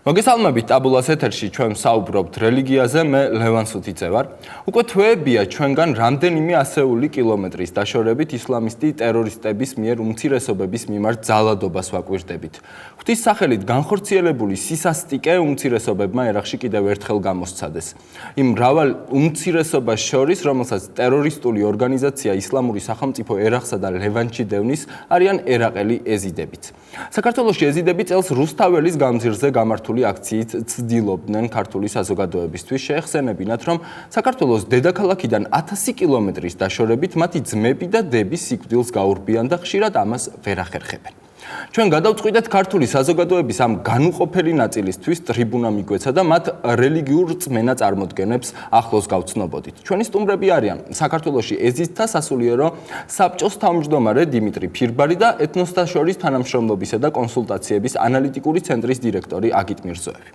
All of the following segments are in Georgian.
მოგესალმებით ტაბულას ეთერში ჩვენ საუბრობთ რელიგიაზე, მე ლევან სუთიძე ვარ. უკვე თვეებია ჩვენგან რამდენიმე ასეული კილომეტრის დაშორებით ისლამისტი ტერორისტების მიერ უმცირესობების მიმართ ძალადობას ვაკვირდებით. ღვთის სახელით განხორციელებული სისასტიკე უმცირესობებმა ერაყში კიდევ ერთხელ გამოსცადეს. იმ მრავალ უმცირესობას შორის, რომელსაც ტერორისტული ორგანიზაცია ისლამური სახელმწიფო ერაყსა და ლევანტში დევნის, არიან ერაყელი ეზიდებიც. საქართველოში ეზიდები წელს რუსთაველის გამზირზე გამართული აქციით ცდილობდნენ ქართული საზოგადოებისთვის შეეხსენებინათ, რომ საქართველოს დედაქალაქიდან 1000 კილომეტრის დაშორებით მათი ძმები და დები სიკვდილს გაურბიან და ხშირად ამას ვერ ახერხებენ. ჩვენ გადავწყვიტეთ ქართული საზოგადოების ამ განუყოფელი ნაწილისთვის ტრიბუნა მიგვეცა და მათ რელიგიურ რწმენა წარმოდგენებს ახლოს გავცნობოდით. ჩვენი სტუმრები არიან საქართველოში ეზიდთა სასულიერო საბჭოს თავმჯდომარე დიმიტრი ფირბარი და ეთნოსთა შორის თანამშრომლობისა და კონსულტაციების ანალიტიკური ცენტრის დირექტორი აგით მირზოევი.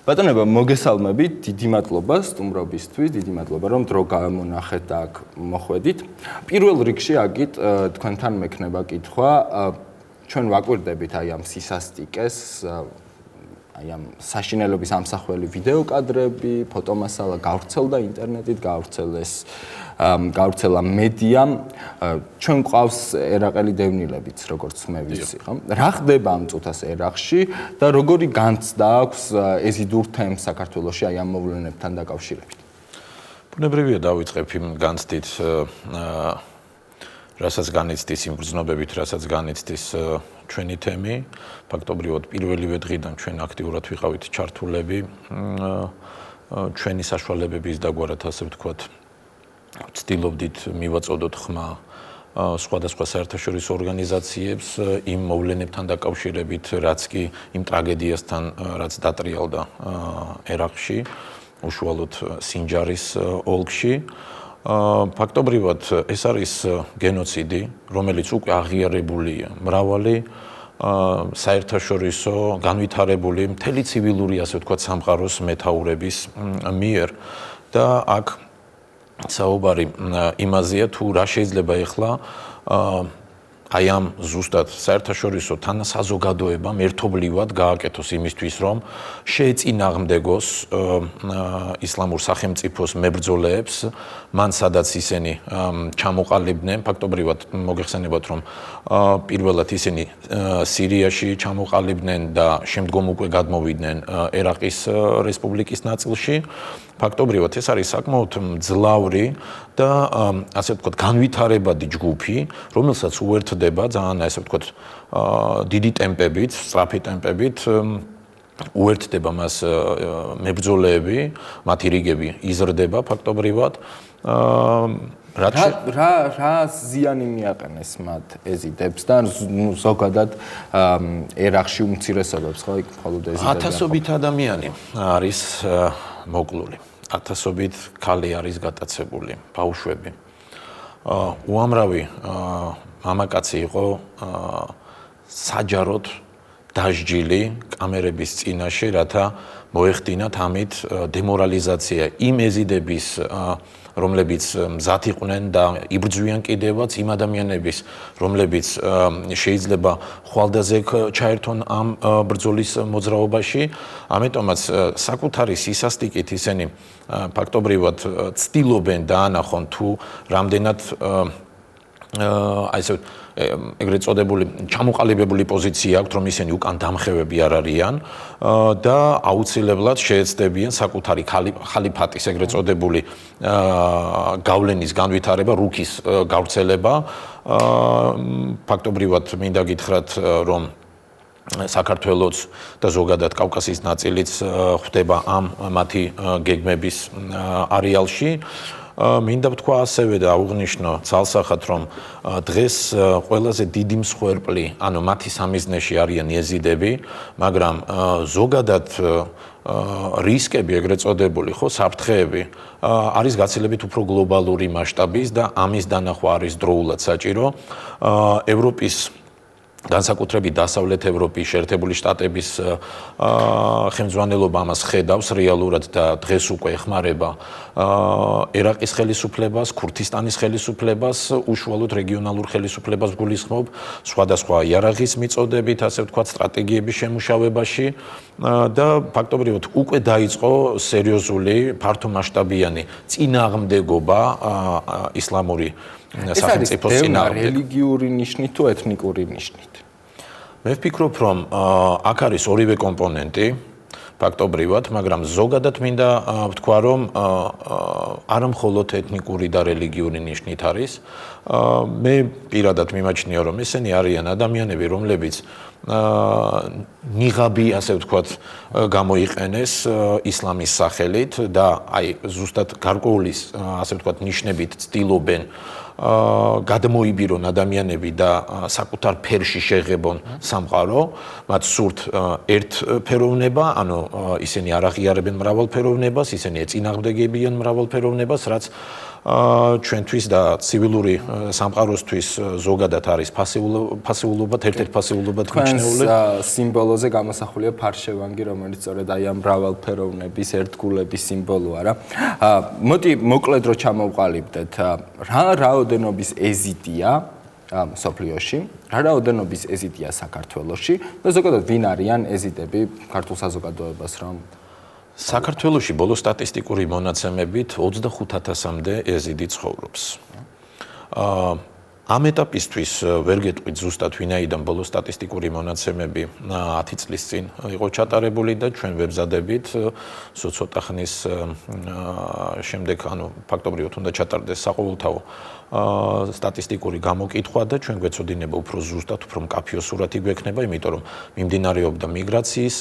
ბატონებო, მოგესალმებით, დიდი მადლობა სტუმრობისთვის, დიდი მადლობა რომ დრო გამონახეთ და აქ მოხვედით. პირველ რიგში აგით თქვენთან მექნება კითხვა ჩვენ ვაკვირდებით აი ამ სისასტიკეს, აი ამ საშინელების ამსახველი ვიდეო კადრები, ფოტომასალა გავრცელდა ინტერნეტით, გავრცელა მედიამ. ჩვენ ყავს ერაყელი დევნილებიც, როგორც მე ვიცი, ხო? რა ხდება ამ წუთას ერაყში და როგორი განცდა აქვს ეზიდურ თემს საქართველოში აი ამ მოვლენებთან დაკავშირებით? ბუნებრივია დავიწყებ იმ განცდით, რასაც განიცდის იმ გრძნობებით, რასაც განიცდის ჩვენი თემი. ფაქტობრივად პირველივე დღიდან ჩვენ აქტიურად ვიყავით ჩართულები ჩვენი საშუალებების დაგვარად, ასე ვთქვათ, ვცდილობდით მივაწოდოთ ხმა სხვადასხვა საერთაშორისო ორგანიზაციებს იმ მოვლენებთან დაკავშირებით, რაც კი იმ ტრაგედიასთან, რაც დატრიალდა ერაყში, უშუალოდ სინჯარის ოლქში. ფაქტობრივად ეს არის გენოციდი, რომელიც უკვე აღიარებულია მრავალი საერთაშორისო განვითარებული მთელი ცივილური, ასე ვთქვათ, სამყაროს მეთაურების მიერ და აქ საუბარი იმაზეა, თუ რა შეიძლება ეხლა აი ამ ზუსტად საერთაშორისო თანასაზოგადოებამ ერთობლივად გააკეთოს იმისთვის, რომ შეეწინააღმდეგოს ისლამურ სახელმწიფოს მებრძოლეებს, მან სადაც ისინი ჩამოყალიბდნენ, ფაქტობრივად მოგეხსენებათ, რომ პირველად ისინი სირიაში ჩამოყალიბდნენ და შემდგომ უკვე გადმოვიდნენ ერაყის რესპუბლიკის ნაწილში. ფაქტობრივად ეს არის საკმაოდ მძლავრი და ასე ვთქვათ განვითარებადი ჯგუფი, რომელსაც უერთდება ძალიან ასე ვთქვათ დიდი ტემპებით, სწრაფი ტემპებით უერთდება მას მებრძოლეები, მათი რიგები იზრდება ფაქტობრივად. რა ზიანი მიაყენეს მათ ეზიდებს და ზოგადად ერაყში უმცირესობებს, ხო, იქ მხოლოდ ეზიდები. ათასობით ადამიანი არის მოკლული. ათასობით ქალი არის გატაცებული, ბავშვები. უამრავი მამაკაცი იყო საჯაროდ დასჯილი კამერების წინაშე, რათა მოეხდინათ ამით დემორალიზაცია იმ ეზიდების, რომლებიც მზად იყვნენ და იბრძვიან კიდევაც იმ ადამიანების, რომლებიც შეიძლება ხვალდაზე ჩაერთონ ამ ბრძოლის მოძრაობაში. ამიტომაც საკუთარი სისასტიკით ისინი ფაქტობრივად ცდილობენ დაანახონ თუ რამდენად ასე ეგრეთ წოდებული ჩამოყალიბებული პოზიცია აქვს, რომ ისინი უკან დამხევები არ არიან და აუცილებლად შეეცდებიან საკუთარი ხალიფატის ეგრეთ წოდებული გავლენის განვითარება, რუქის გავრცელება. ფაქტობრივად მინდა გითხრათ, რომ საქართველოს და ზოგადად კავკასიის ნაწილიც ხვდება ამ მათი გეგმების არეალში. მინდა ვთქვა ასევე და აუღნიშნო ცალსახად, რომ დღეს ყველაზე დიდი მსხვერპლი, ანუ მათი სამიზნეში არიან ეზიდები, მაგრამ ზოგადად რისკები ეგრეთ წოდებული, ხო, საფრთხეები არის გაცილებით უფრო გლობალური მასშტაბის და ამის დანახვა არის დროულად საჭირო. ევროპის განსაკუთრებით დასავლეთ ევროპის შეერთებული შტატების ხელმძღვანელობა ამას ხედავს რეალურად და დღეს უკვე ეხმარება ერაყის ხელისუფლებას, ქურთისტანის ხელისუფლებას, უშუალოდ რეგიონალურ ხელისუფლებას გულისხმობ სხვადასხვა იარაღის მიწოდებით, ასე ვთქვათ, სტრატეგიების შემუშავებაში და ფაქტობრივად უკვე დაიწყო სერიოზული ფართომასშტაბიანი წინააღმდეგობა ისლამური სახელმწიფოს წინააღმდეგ. რელიგიური ნიშნით თუ ეთნიკური ნიშნით? მე ვფიქრობ, რომ აქ არის ორივე კომპონენტი, ფაქტობრივად, მაგრამ ზოგადად მინდა ვთქვა, რომ არა მხოლოდ ეთნიკური და რელიგიური ნიშნით არის. მე პირადად მიმაჩნია, რომ ესენი არიან ადამიანები, რომლებიც ნიღაბი, ასე ვთქვათ, გამოიყენეს ისლამის სახელით და აი ზუსტად გარკვეული, ასე ვთქვათ, ნიშნებით ცდილობენ გადმოიბირონ ადამიანები და საკუთარ ფერში შეღებონ სამყარო, მათ სურთ ერთფეროვნება, ანუ ისინი არ აღიარებენ მრავალფეროვნებას, ისინი ეწინააღმდეგებიან მრავალფეროვნებას, რაც ჩვენთვის და ცივილური სამყაროსთვის ზოგადად არის ფასეულობა, ერთ-ერთი ფასეულობად მიჩნეული. სიმბოლოზე გამოსახულია ფარშევანგი, რომელიც სწორედ აი ამ მრავალფეროვნების, ერთგულების სიმბოლოა რა. მოდი მოკლედ რო ჩამოვყალიბდეთ, რა რაოდენობის ეზიდია სოფლიოში, რა რაოდენობის ეზიდია საქართველოში და ზოგადად ვინ არიან ეზიდები ქართულ საზოგადოებას რომ საქართველოში ბოლო სტატისტიკური მონაცემებით 25,000-მდე ეზიდი ცხოვრობს. ამ ეტაპისთვის ვერ გეტყვით ზუსტად ვინაიდან ბოლო სტატისტიკური მონაცემები 10 წლის წინ იყო ჩატარებული და ჩვენ ვებზადებით ცოტა ხნის შემდეგ, ანუ ფაქტობრივად უნდა ჩატარდეს საყოველთაო სტატისტიკური გამოკითხვა და ჩვენ გვეცოდინება უფრო ზუსტად, უფრო მკაფიო სურათი გვექნება, იმიტომ რომ მიმდინარეობდა მიგრაციის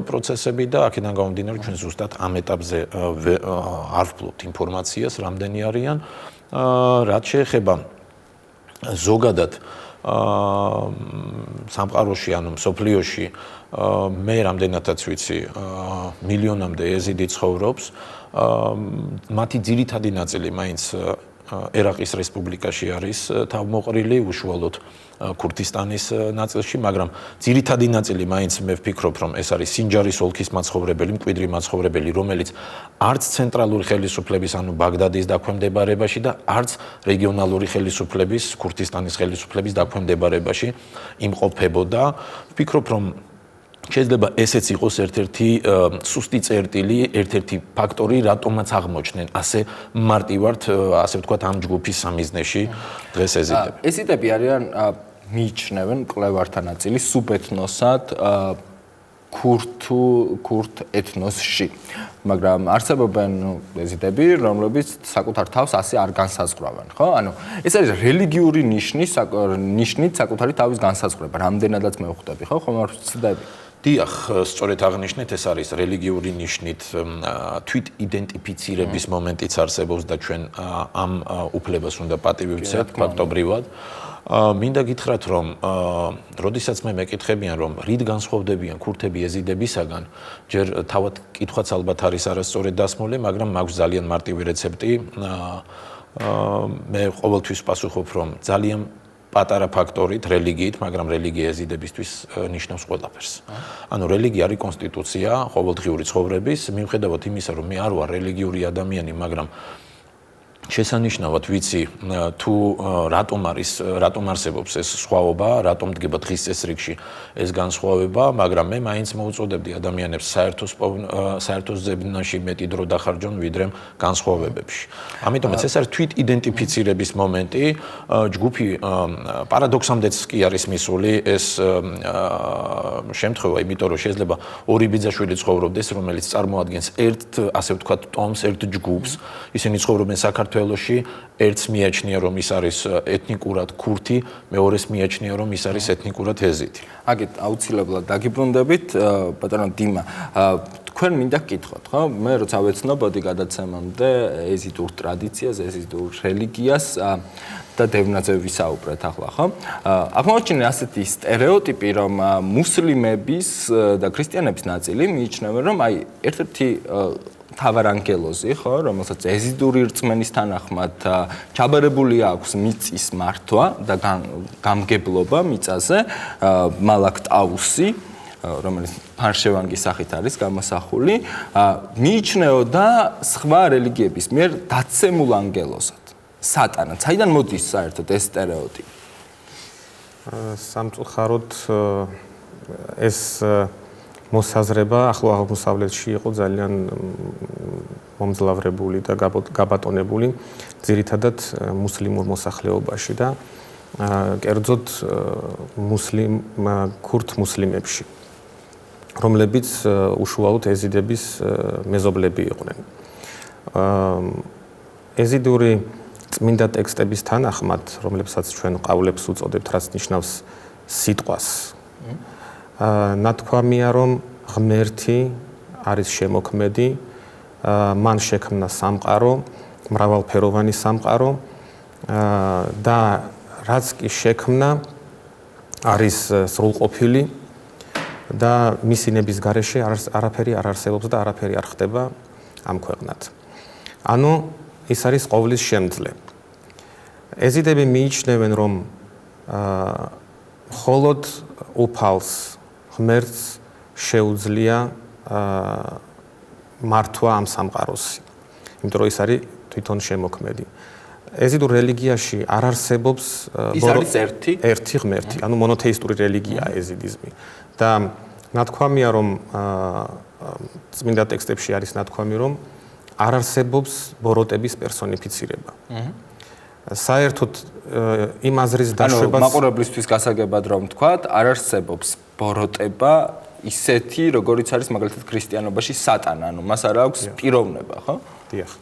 პროცესები და აქედან გამომდინარე ჩვენ ზუსტად ამ ეტაპზე არ ვფლობთ ინფორმაციას, რამდენი არიან, რაც შეეხება ზოგადად სამყაროში, ანუ მსოფლიოში მე რამდენადაც ვიცი, მილიონამდე ეზიდი ცხოვრობს, მათი ძირითადი ნაწილი მაინც ერაყის რესპუბლიკაში არის თავმოყრილი, უშუალოდ ქურთისტანის ნაწილში, მაგრამ ძირითადი ნაწილი მაინც მე ვფიქრობ, რომ ეს არის სინჯარის ოლქის მაცხოვრებელი, მკვიდრი მაცხოვრებელი, რომელიც არც ცენტრალური ხელისუფლების, ანუ ბაგდადის დაქვემდებარებაში და არც რეგიონალური ხელისუფლების, ქურთისტანის ხელისუფლების დაქვემდებარებაში იმყოფებოდა. ვფიქრობ, რომ შეიძლება ესეც იყოს ერთ-ერთი სუსტი წერტილი, ერთ-ერთი ფაქტორი, რატომაც აღმოჩნდნენ ასე მარტივად, ასე ვთქვათ, ამ ჯგუფის სამიზნეში დღეს ეზიდები. ეზიდები არიან მიიჩნევენ კვლევართა ნაწილი სუბეთნოსად ქურთ ეთნოსში. მაგრამ არსებობენ ეზიდები, რომლებიც საკუთარ თავს ასე არ განსაზღვრავენ, ხო? ანუ ეს არის რელიგიური ნიშნით საკუთარი თავის განსაზღვრება, რამდენადაც მე ვხვდები, ხო? ხომ არ ვცდები? დიახ, სწორედ აღნიშნეთ, ეს არის რელიგიური ნიშნით თვით იდენტიფიცირების მომენტიც არსებობს და ჩვენ ამ უფლებას უნდა პატივი ვცეთ ფაქტობრივად. მინდა გითხრათ, რომ როდესაც მე მეკითხებიან, რომ რით განსხვავდებიან ქურთები ეზიდებისაგან, ჯერ თავად კითხვაც ალბათ არის არასწორად დასმული, მაგრამ მაქვს ძალიან მარტივი რეცეპტი. მე ყოველთვის პასუხობ, რომ ძალიან პატარა ფაქტორით, რელიგიით, მაგრამ რელიგია ეზიდებისთვის ნიშნავს ყველაფერს. ანუ რელიგია არის კონსტიტუცია ყოველდღიური ცხოვრების, მიუხედავად იმისა, რომ მე არ ვარ რელიგიური ადამიანი, მაგრამ შესანიშნავად ვიცი თუ რატომ არსებობს ეს სხვაობა, რატომ დგება დღის წესრიგში ეს განსხვავება, მაგრამ მე მაინც მოუწოდებდი ადამიანებს საერთო ზებნაში მეტი დრო დახარჯონ ვიდრე განსხვავებებში. ამიტომაც ეს არის თვით იდენტიფიცირების მომენტი, ჯგუფი პარადოქსამდეც კი არის მისული ეს შემთხვევა, იმიტომ რომ შეიძლება ორი ბიძაშვილი ცხოვრობდეს, რომელიც წარმოადგენს ერთ, ასე ვთქვათ, ტომს, ერთ ჯგუფს, ისინი ცხოვრობენ საქართველოში, ერთს მიაჩნია, რომ ის არის ეთნიკურად ქურთი, მეორეს მიაჩნია, რომ ის არის ეთნიკურად ეზიდი. აგეთ აუცილებლად დაგიბრუნდებით, ბატონო დიმა. თქვენ მინდა გკითხოთ, ხო? მე როცა ვეცნობოდი გადაცემამდე ეზიდურ ტრადიციას, ეზიდურ რელიგიას და დევნაზე ვისაუბრეთ ახლა, ხო? აღმოჩნდა ასეთი სტერეოტიპი, რომ მუსლიმების და ქრისტიანების ნაწილი მიიჩნევენ, რომ აი ერთ-ერთი მთავარანგელოზი, ხო, რომელსაც ეზიდური რწმენის თანახმად ჩაბარებული აქვს მიწის მართვა და გამგებლობა მიწაზე, მალაქტაუსი, რომელიც ფანშევანგის სახით არის გამოსახული, მიიჩნეოდა სხვა რელიგიების მიერ დაცემულ ანგელოზად, სატანად. საიდან მოდის საერთოდ ეს სტერეოტიპი? სამწუხაროდ ეს მოსაზრება ახლო აღმოსავლეთში იყო ძალიან მომძლავრებული და გაბატონებული ძირითადად მუსლიმურ მოსახლეობაში და კერძოდ ქურთ მუსლიმებში, რომლებიც უშუალოდ ეზიდების მეზობლები იყვნენ. ეზიდური წმინდა ტექსტების თანახმად, რომლებსაც ჩვენ ყავლებს უწოდებთ, რაც ნიშნავს სიტყვას, ნათქვამია, რომ ღმერთი არის შემოქმედი, მან შექმნა სამყარო, მრავალფეროვანი სამყარო და რაც კი შექმნა არის სრულყოფილი და მისი ნების გარეშე არაფერი არ არსებობს და არაფერი არ ხდება ამ ქვეყნად. ანუ ის არის ყოვლის შემძლე. ეზიდები მიიჩნევენ, რომ მხოლოდ უფალს ღმერთს შეუძლია მართვა ამ სამყაროსი. იმიტომ რომ ის არის თვითონ შემოქმედი. ეზიდურ რელიგიაში არ არსებობს ის არის ერთი ღმერთი, ანუ მონოთეისტური რელიგია ეზიდიზმი. და ნათქვამია, რომ წმინდა ტექსტებში არის ნათქვამი, რომ არ არსებობს ბოროტების პერსონიფიცირება. საერთოდ იმ აზრის დაშვებას მაყურებლისთვის გასაგებად რომ ვთქვათ, არ არსებობს ბოროტება ისეთი, როგორიც არის მაგალითად ქრისტიანობაში სატანა, ანუ მას არ აქვს პიროვნება, ხო? დიახ.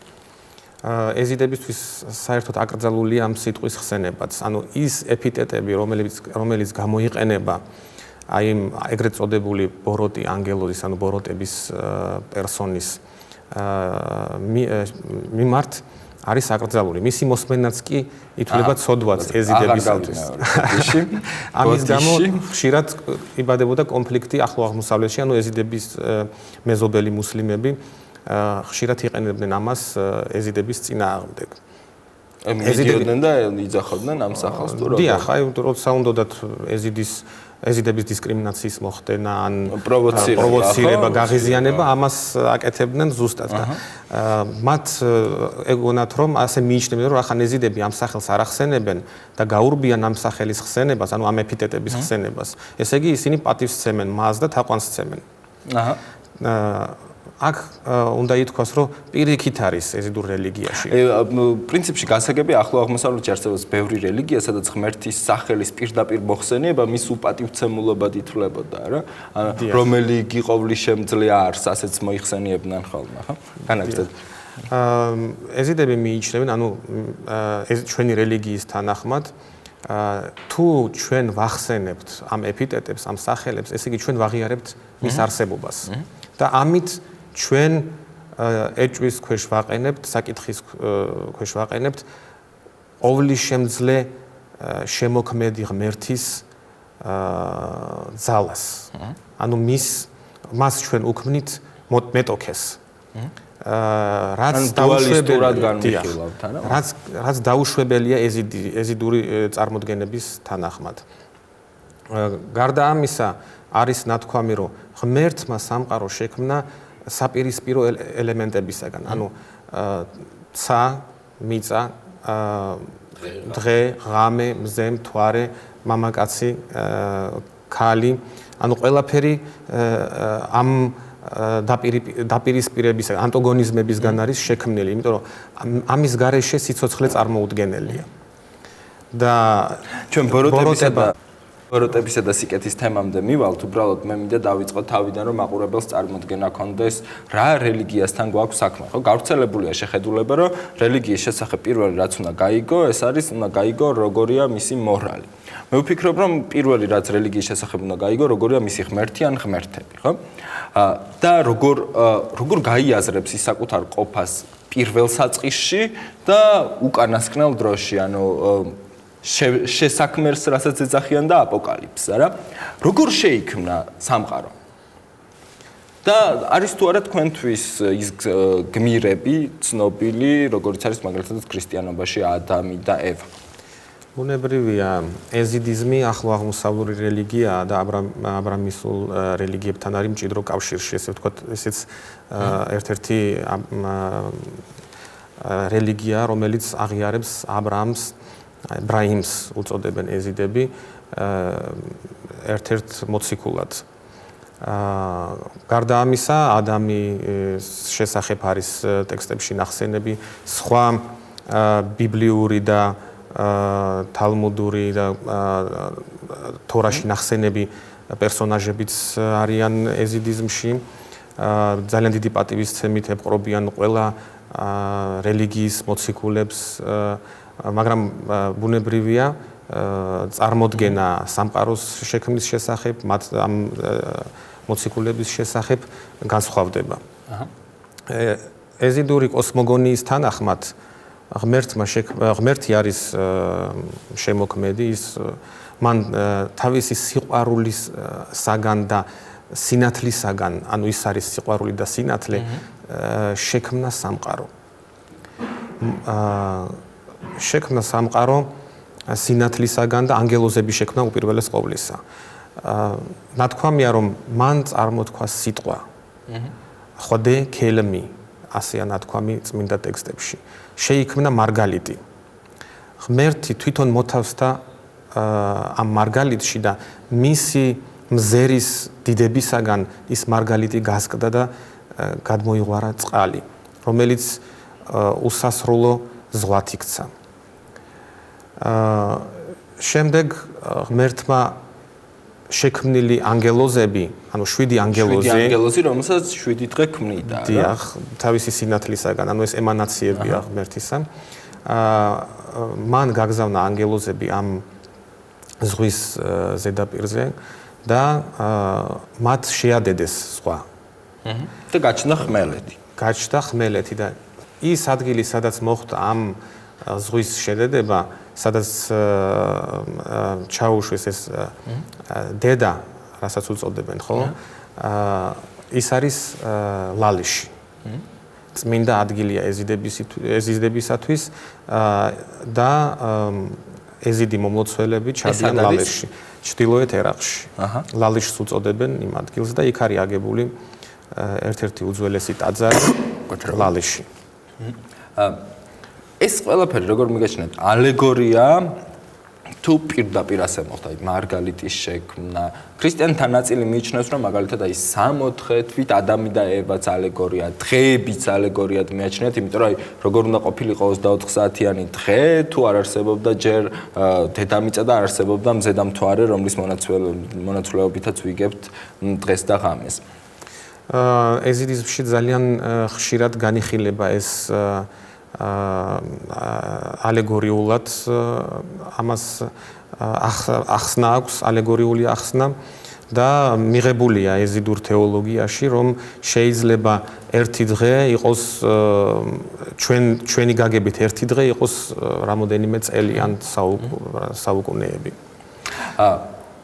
ეზიდებისთვის საერთოდ აკრძალულია ამ სიტყვის ხსენებაც. ანუ ის ეპიტეტები, რომელიც გამოიყენება აი იმ ეგრეთ წოდებული ბოროტი ანგელოზის, ანუ ბოროტების პერსონის მიმართ არის აკრძალული. მისი მოსმენაც კი ითვლება ცოდვაც ეზიდებისათვის. ამის გამო ხშირად იბადებოდა კონფლიქტი ახლო აღმოსავლეთში, ანუ ეზიდების მეზობელი მუსლიმები ხშირად იყენებდნენ ამას ეზიდების წინააღმდეგ. ეზიდებდნენ და იძახოდნენ ამ სახელს თუ როგორ? დიახ, აი როცა უნდათ ეზიდების დისკრიმინაციის მოხდენა ან პროვოცირება, გაღიზიანება, ამას აკეთებდნენ ზუსტად და მათ ეგონათ, რომ ასე მიიჩნევენ, რომ ახან ეზიდები ამ სახელს არ ახსენებენ და გაურბიან ამ სახელის ხსენებას, ანუ ამ ეპიტეტების ხსენებას. ესე იგი ისინი პატივს სცემენ მას და თაყვანს სცემენ. აქ უნდა ითქვას, რომ პირიქით არის ეზიდურ რელიგიაში. პრინციპში გასაგებია ახლო აღმოსავლეთში არსებობს ბევრი რელიგია, სადაც ღმერთის სახელის პირდაპირ მოხსენება მის უპატივცემულობად ითვლებოდა, რა. რომელი გიყოვლის შემძლე არს, ასეც მოიხსენიებდნენ ხოლმე, ხო? განაგრძელოთ. ეზიდები მიიჩნევენ, ანუ ჩვენი რელიგიის თანახმად, თუ ჩვენ ვახსენებთ ამ ეპიტეტებს, ამ სახელებს, ესე იგი ჩვენ ვაღიარებთ მის არსებობას. და ამით ჩვენ ეჭვის ქვეშ ვაყენებთ, საკითხის ქვეშ ვაყენებთ ყოვლის შემძლე შემოქმედი ღმერთის ძალას. ანუ მას ჩვენ უქმნით მეტოქეს. რაც დაუშვებელია ეზიდური წარმოდგენების თანახმად. გარდა ამისა, არის ნათქვამი, რომ ღმერთმა სამყარო შექმნა საპირისპირო ელემენტებისაგან, ანუ ცა, მიწა, დღე, ღამე, მზე, მთვარე, მამაკაცი, ქალი, ანუ ყველაფერი ამ დაპირისპირებისაგან, ანტაგონიზმებისგან არის შექმნილი, იმიტომ რომ ამის გარეშე სიცოცხლე წარმოუდგენელია. და ჩვენ ბოროტებისა და სიკეთის თემამდე მივალთ, უბრალოდ მე მინდა დავიწყო თავიდან, რომ მაყურებელს წარმოდგენა ქონდეს, რა რელიგიასთან გვაქვს საქმე, ხო? გავრცელებულია შეხედულება, რომ რელიგიის შესახებ პირველი რაც უნდა გაიგო, ეს არის უნდა გაიგო როგორია მისი მორალი. მე ვფიქრობ, რომ პირველი რაც რელიგიის შესახებ უნდა გაიგო, როგორია მისი ღმერთი ან ღმერთები, ხო? და როგორ გაიაზრებს ის საკუთარ ყოფას პირველ საწყისში და უკანასკნელ დროში, ანუ შესაქმერს, რასაც ეძახიან და აპოკალიფსს, არა? როგორ შეიქმნა სამყარო? და არის თუ არა თქვენთვის ის გმირები ცნობილი, როგორც არის მაგალითად ქრისტიანობაში ადამი და ევა. ბუნებრივია, ეზიდიზმი ახლო აღმოსავლური რელიგიაა და აბრამისულ რელიგიებთან არის მჭიდრო კავშირში, ესე ვთქვათ, ესეც ერთ-ერთი რელიგია, რომელიც აღიარებს ებრაიმს უწოდებენ ეზიდები ერთ-ერთ მოციქულად. გარდა ამისა, ადამის შესახებ არის ტექსტებში ნახსენები, სხვა ბიბლიური და თალმუდური და თორაში ნახსენები პერსონაჟებიც არიან ეზიდიზმში. ძალიან დიდი პატივისცემით ეპყრობიან ყველა რელიგიის მოციქულებს, მაგრამ ბუნებრივია წარმოდგენა სამყაროს შექმნის შესახებ, მათ ამ მოციქულების შესახებ განსხვავდება. ეზიდური კოსმოგონიის თანახმად ღმერთი არის შემოქმედი, ის მან თავისი სიყვარულისაგან და სინათლისაგან, ანუ ის არის სიყვარული და სინათლე, შექმნა სამყარო. შექმნა სამყარო სინათლისაგან და ანგელოზები შექმნა უპირველეს ყოვლისა. ნათქვამია, რომ მან წარმოთქვა სიტყვა. ხვდე ქელმი, ასეა ნათქვამი წმინდა ტექსტებში. შეიქმნა მარგალიტი. ღმერთი თვითონ მოთავსდა ამ მარგალიტში და მისი მზერის დიდებისაგან ის მარგალიტი გასკდა და გადმოიღვარა წყალი, რომელიც უსასრულო ზღვად იქცა. შემდეგ ღმერთმა შექმნილი ანგელოზები, ანუ 7 ანგელოზი, რომელსაც 7 დღე ქმნიდა. დიახ, თავისი სინათლისაგან, ანუ ეს ემანაციებია ღმერთისა. მან გაგზავნა ანგელოზები ამ ზღვის ზედაპირზე და მათ შეადედეს ზღვა. და გაჩნდა ხმელეთი. გაჩნდა ხმელეთი და ის ადგილი, სადაც მოხდა ამ ზღვის შედედება, სადაც ჩაუშვეს ეს დედა, რასაც უწოდებენ, ხო? ის არის ლალიში. წმინდა ადგილია ეზიდებისათვის და ეზიდი მომლოცველები ჩადიან ლალიში, ჩრდილოეთ ერაყში. ლალიშს უწოდებენ იმ ადგილს და იქ არის აგებული ერთ-ერთი უძველესი ტაძარი ლალიში. ეს ყველაფერი როგორ მიგაჩნიათ? ალეგორია თუ პირდაპირ ასე მოხდა, მარგალიტის შექმნა. ქრისტიანთა ნაწილი მიიჩნევს, რომ მაგალითად აი 64 თვით ადამი და ევაც ალეგორია, დღეებიც ალეგორიად მიაჩნიათ, იმიტომ რომ აი როგორ უნდა ყოფილიყო 24 საათიანი დღე, თუ არ არსებობდა ჯერ დედამიწა და არ არსებობდა მზედამთვარე, რომლის მონაცვლეობითაც ვიგებთ დღეს და ღამეს. ეზიდიზმში ძალიან ხშირად განიხილება ეს ალეგორიულად, ამას ახსნა აქვს, ალეგორიული ახსნა და მიღებულია ეზიდურ თეოლოგიაში, რომ შეიძლება ერთი დღე იყოს ჩვენი გაგებით ერთი დღე იყოს რამოდენიმე წელი ან საუკუნეები.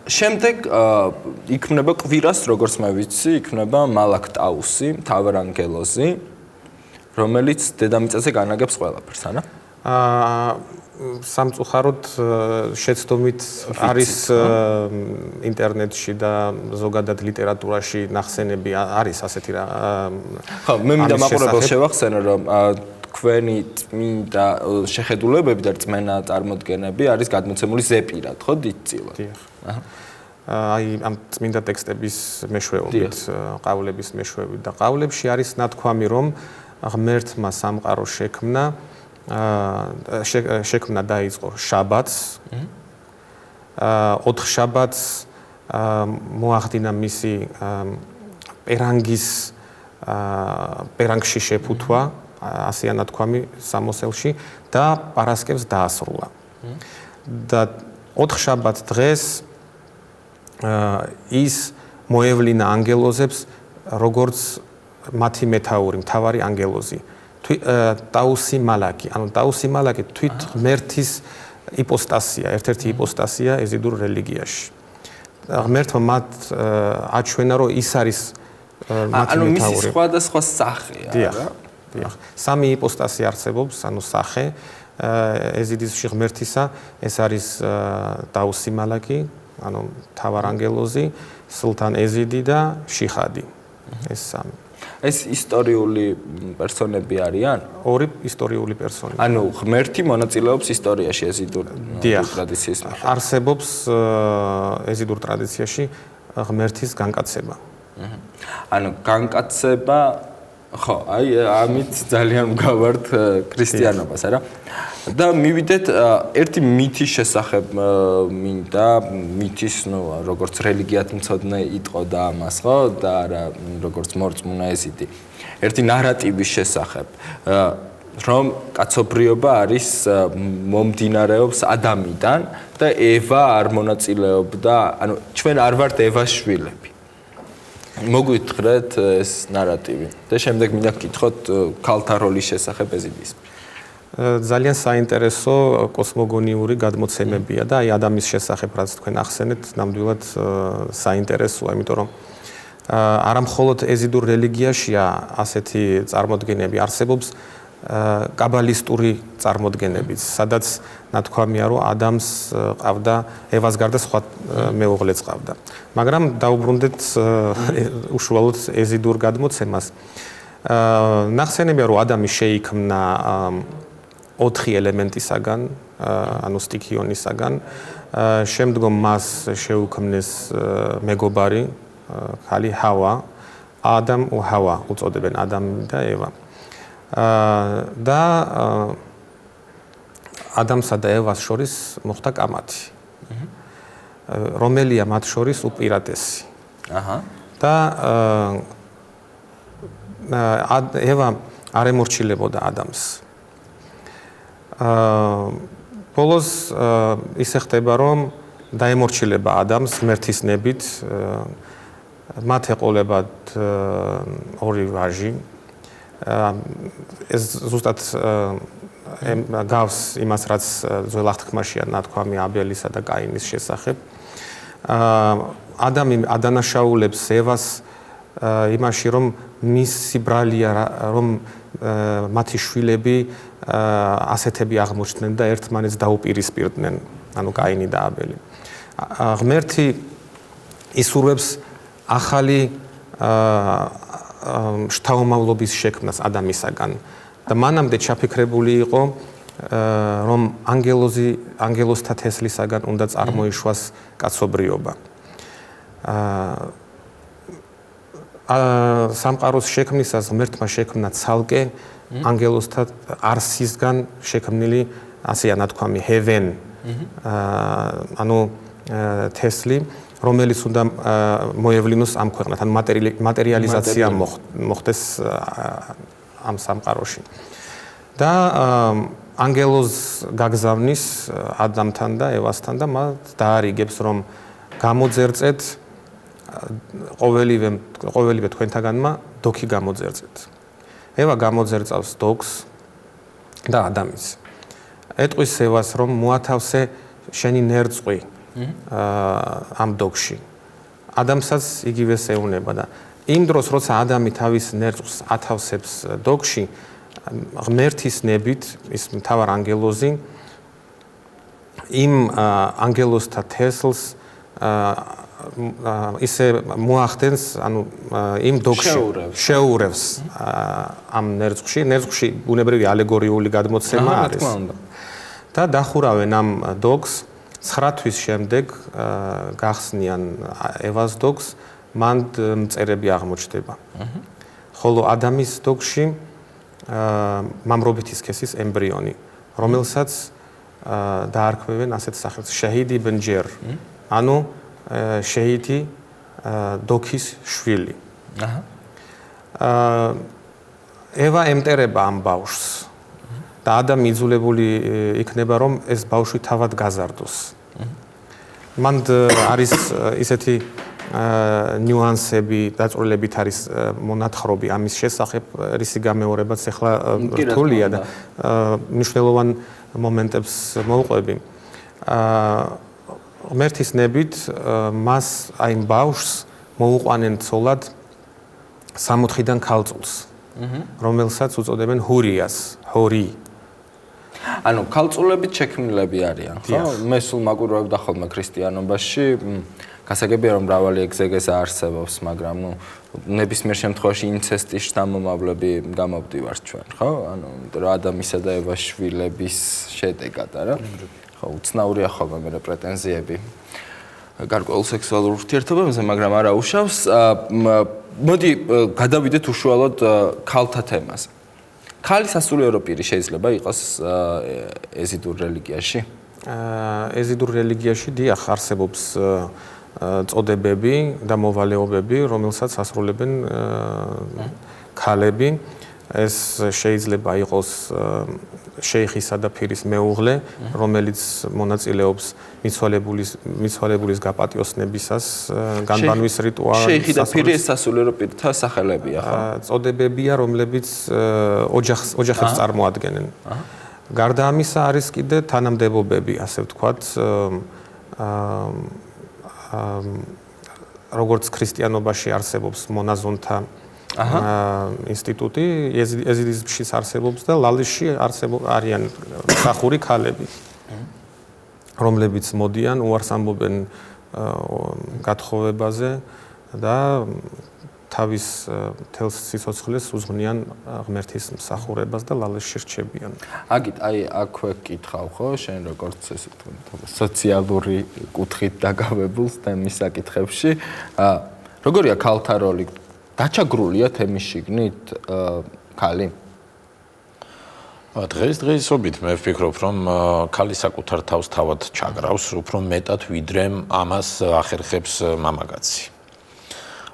შემდეგ იქმნება კვირას, როგორც მე ვიცი, იქმნება მალაქტაუსი, მთავარანგელოზი, რომელიც დედამიწაზე განაგებს ყველაფერს, ანა? სამწუხაროდ შეცდომით არის ინტერნეტში და ზოგადად ლიტერატურაში ნახსენები არის ასეთი რა. ხო, მე მინდა მაყურებელს შევახსენო, რომ თქვენი წმინდა შეხედულებები და რწმენა წარმოდგენები არის გადმოცემული ზეპირად, ხო, დიდწილად. დიახ. აი ამ წმინდა ტექსტების მეშვეობით, ყავლების მეშვეობით და ყავლებში არის ნათქვამი, რომ ღმერთმა სამყარო შექმნა დაიწყო შაბათს. 4 შაბათს მოახდინა მისი პერანგში შეფუთვა, ასეა ნათქვამი სამოსელში და პარასკევს დაასრულა. და 4 შაბათ დღეს ის მოევლინა ანგელოზებს, როგორც მათი მეთაური, მთავარი ანგელოზი. ტაუსი მალაკი, ანუ ტაუსი მალაკი თვით ღმერთის იპოსტასია, ერთ-ერთი იპოსტასია ეზიდურ რელიგიაში. ღმერთმა მათ აჩვენა, რომ ის არის ანუ მისი სხვადასხვა სახეა რა. დიახ. სამი იპოსტასი არსებობს, ანუ სახე ეზიდისში ღმერთისა, ეს არის დაუსი მალაკი, ანუ თავარანგელოზი, სულთან ეზიდი და შიხადი. ეს სამი. ეს ისტორიული პერსონები არიან? ორი ისტორიული პერსონები. ანუ ღმერთი მონაწილეობს ისტორიაში ეზიდურ ტრადიციის მიხედვით. არსებობს ეზიდურ ტრადიციაში ღმერთის განკაცება. ანუ განკაცება ხო, აი ამით ძალიან მგავართ ქრისტიანობას, არა? და მივიდეთ ერთი მითის შესახებ მინდა, მითის, როგორც რელიგიად მცოდნე იტყოდა ამას, ხო? და არა როგორც მორწმუნა ეზიდი. ერთი ნარატივის შესახებ, რომ კაცობრიობა არის მომდინარეობს ადამიდან და ევა არ მონაწილეობდა, ანუ ჩვენ არ ვართ ევას შვილები. მოგვითხრეთ ეს ნარატივი და შემდეგ მინდა გკითხოთ ქალთა როლის შესახებ ეზიდის. ძალიან საინტერესო კოსმოგონიური გადმოცემებია და აი ადამიანის შესახებ რაც თქვენ ახსენეთ, ნამდვილად საინტერესოა, იმიტომ რომ არა მხოლოდ ეზიდურ რელიგიაშია ასეთი წარმოდგენები, არსებობს კაბალისტური წარმოდგენებიც, სადაც ნათქვამია, რომ ადამიანს ყავდა ევას გარდა სხვა მეუღლეც ყავდა. მაგრამ დაუბრუნდეთ უშუალოდ ეზიდურ გადმოცემას. ნახსენებია, რომ ადამი შეიქმნა 4 ელემენტისაგან, ანუ სტიქიონისაგან, შემდგომ მას შეუქმნეს მეგობარი, ქალი ჰავა, ადამ ու ჰავა უწოდებენ ადამი და ევა. და ადამსა და ევას შორის მოხდა კამათი. რომელია მათ შორის უპირატესი. აჰა. და ევა არ ემორჩილებოდა ადამიანს. ბოლოს ისე ხდება, რომ დაემორჩილება ადამიანს ღმერთის ნებით, მათ ეყოლებათ 2 ვაჟი. ეს ზუსტად გავს იმას, რაც ძველ აღთქმაშია ნათქვამი აბელისა და კაინის შესახებ. ადამი ადანაშაულებს ევას იმაში, რომ მისი ბრალია, რომ მათი შვილები ასეთები აღმოჩნდნენ და ერთმანეთს დაუპირისპირდნენ, ანუ კაინი და აბელი. ღმერთი ისურვებს ახალი შთაომავლობის შექმნას ადამიანისაგან და მანამდე ჩაფიქრებული იყო, რომ ანგელოზთა თესლისაგან უნდა წარმოიშვას კაცობრიობა. სამყაროს შექმნისას ღმერთმა შექმნა ცალკე ანგელოზთა არსისგან შექმნილი, ასეა ნათქვამი, heaven, ანუ თესლი, რომელიც უნდა მოევლინოს ამ ქვეყნად, ან მატერიალიზაცია მოხდეს ამ სამყაროში. და ანგელოზს გაგზავნის ადამთან და ევასთან და მათ დაარიგებს, რომ გამოძერწეთ ყოველივე თქვენთაგანმა დოქი გამოძერწეთ. ევა გამოძერწავს დოქს და ადამიანს. ეტყვის ევას, რომ მოათავსე შენი ნერწყვი ამ დოქში. ადამიანსაც იგივე ეუნება და იმ დროს, როცა ადამი თავის ნერწყვს ათავსებს დოქში, ღმერთის ნებით ის მთავარ ანგელოზი იმ ანგელოზთა თესლს ისე მოახდენს, ანუ იმ დოქში შეურევს ამ ნერწყვში. ნერწყვში ბუნებრივი ალეგორიული გადმოცემა არის. და დახურავენ ამ დოქს. 9 თვის შემდეგ გახსნიან ევას დოქს, მან მწერები აღმოჩნდება. ხოლო ადამის დოქში მამრობითი სქესის ემბრიონი, რომელსაც დაარქმევენ ასეთ სახელს შეჰიდი ბენ ჯერ, ანუ შეჰიდი დოქის შვილი. ევა ემტერება ამ ბავშვს და ადამი იძულებული იქნება, რომ ეს ბავშვი თავად გაზარდოს. მან არის ისეთი ნიუანსები, დაწვრილებით არის მონათხრობი ამის შესახებ, რისი გამეორებაც ახლა რთულია და მნიშვნელოვან მომენტებს მოვყვები. ღმერთის ნებით მას აი ბავშვს მოუყვანენ ცოლად 60-დან ქალწულს, რომელსაც უწოდებენ ჰურიას, ჰორი. ანუ ქალწულებით შექმნილები არიან, ხო? მე სულ მაყურებდა ხოლმე ქრისტიანობაში, გასაგებია რომ მრავალი ეგზეგეზა არსებობს, მაგრამ ნებისმიერ შემთხვევაში ინცესტის შთამომავლები გამოვდივართ ჩვენ, ხო? ანუ რომ ადამისა და ევას შვილების შედეგად, არა? ხო, უცნაურია ხოლმე მე პრეტენზიები გარკვეულ სექსუალურ ურთიერთობებზე, მაგრამ არა უშავს. მოდი გადავიდეთ უშუალოდ ქალთა თემაზე. ქალი სასულიერო პირი შეიძლება იყოს ეზიდურ რელიგიაში? ეზიდურ რელიგიაში დიახ არსებობს წოდებები და მოვალეობები, რომელსაც ასრულებენ ქალები. ეს შეიძლება იყოს შეიხისა და ფირის მეუღლე, რომელიც მონაწილეობს მიცვალებულის გაპატიოსნებისას, განბანვის რიტუალს. შეიხი და ფირი ეს სასულიერო პირთა სახელებია, ხო? წოდებებია, რომლებიც ოჯახებს წარმოადგენენ. გარდა ამისა არის კიდე თანამდებობები, ასე ვთქვათ, როგორც ქრისტიანობაში არსებობს მონაზონთა ინსტიტუტი, ეზიდიზმშიც არსებობს და ლალისში არიან მსახური ქალები, რომლებიც მოდიან, უარს ამბობენ გათხოვებაზე და თავის თელს სიცოცხლეს უზღვნიან ღმერთის მსახურებას და ლალისში რჩებიან. აგით, აი აქვე გკითხავ, ხო, შენ როგორც ესე ვთქვი, სოციალური კუთხით დაკავებულს თემის საკითხებში, როგორია ქალთა როლი? დაჩაგრულია თემის შიგნით ქალი? დღესდღეობით მე ვფიქრობ, რომ ქალი საკუთარ თავს თავად ჩაგრავს, უფრო მეტად ვიდრე ამას ახერხებს მამაკაცი.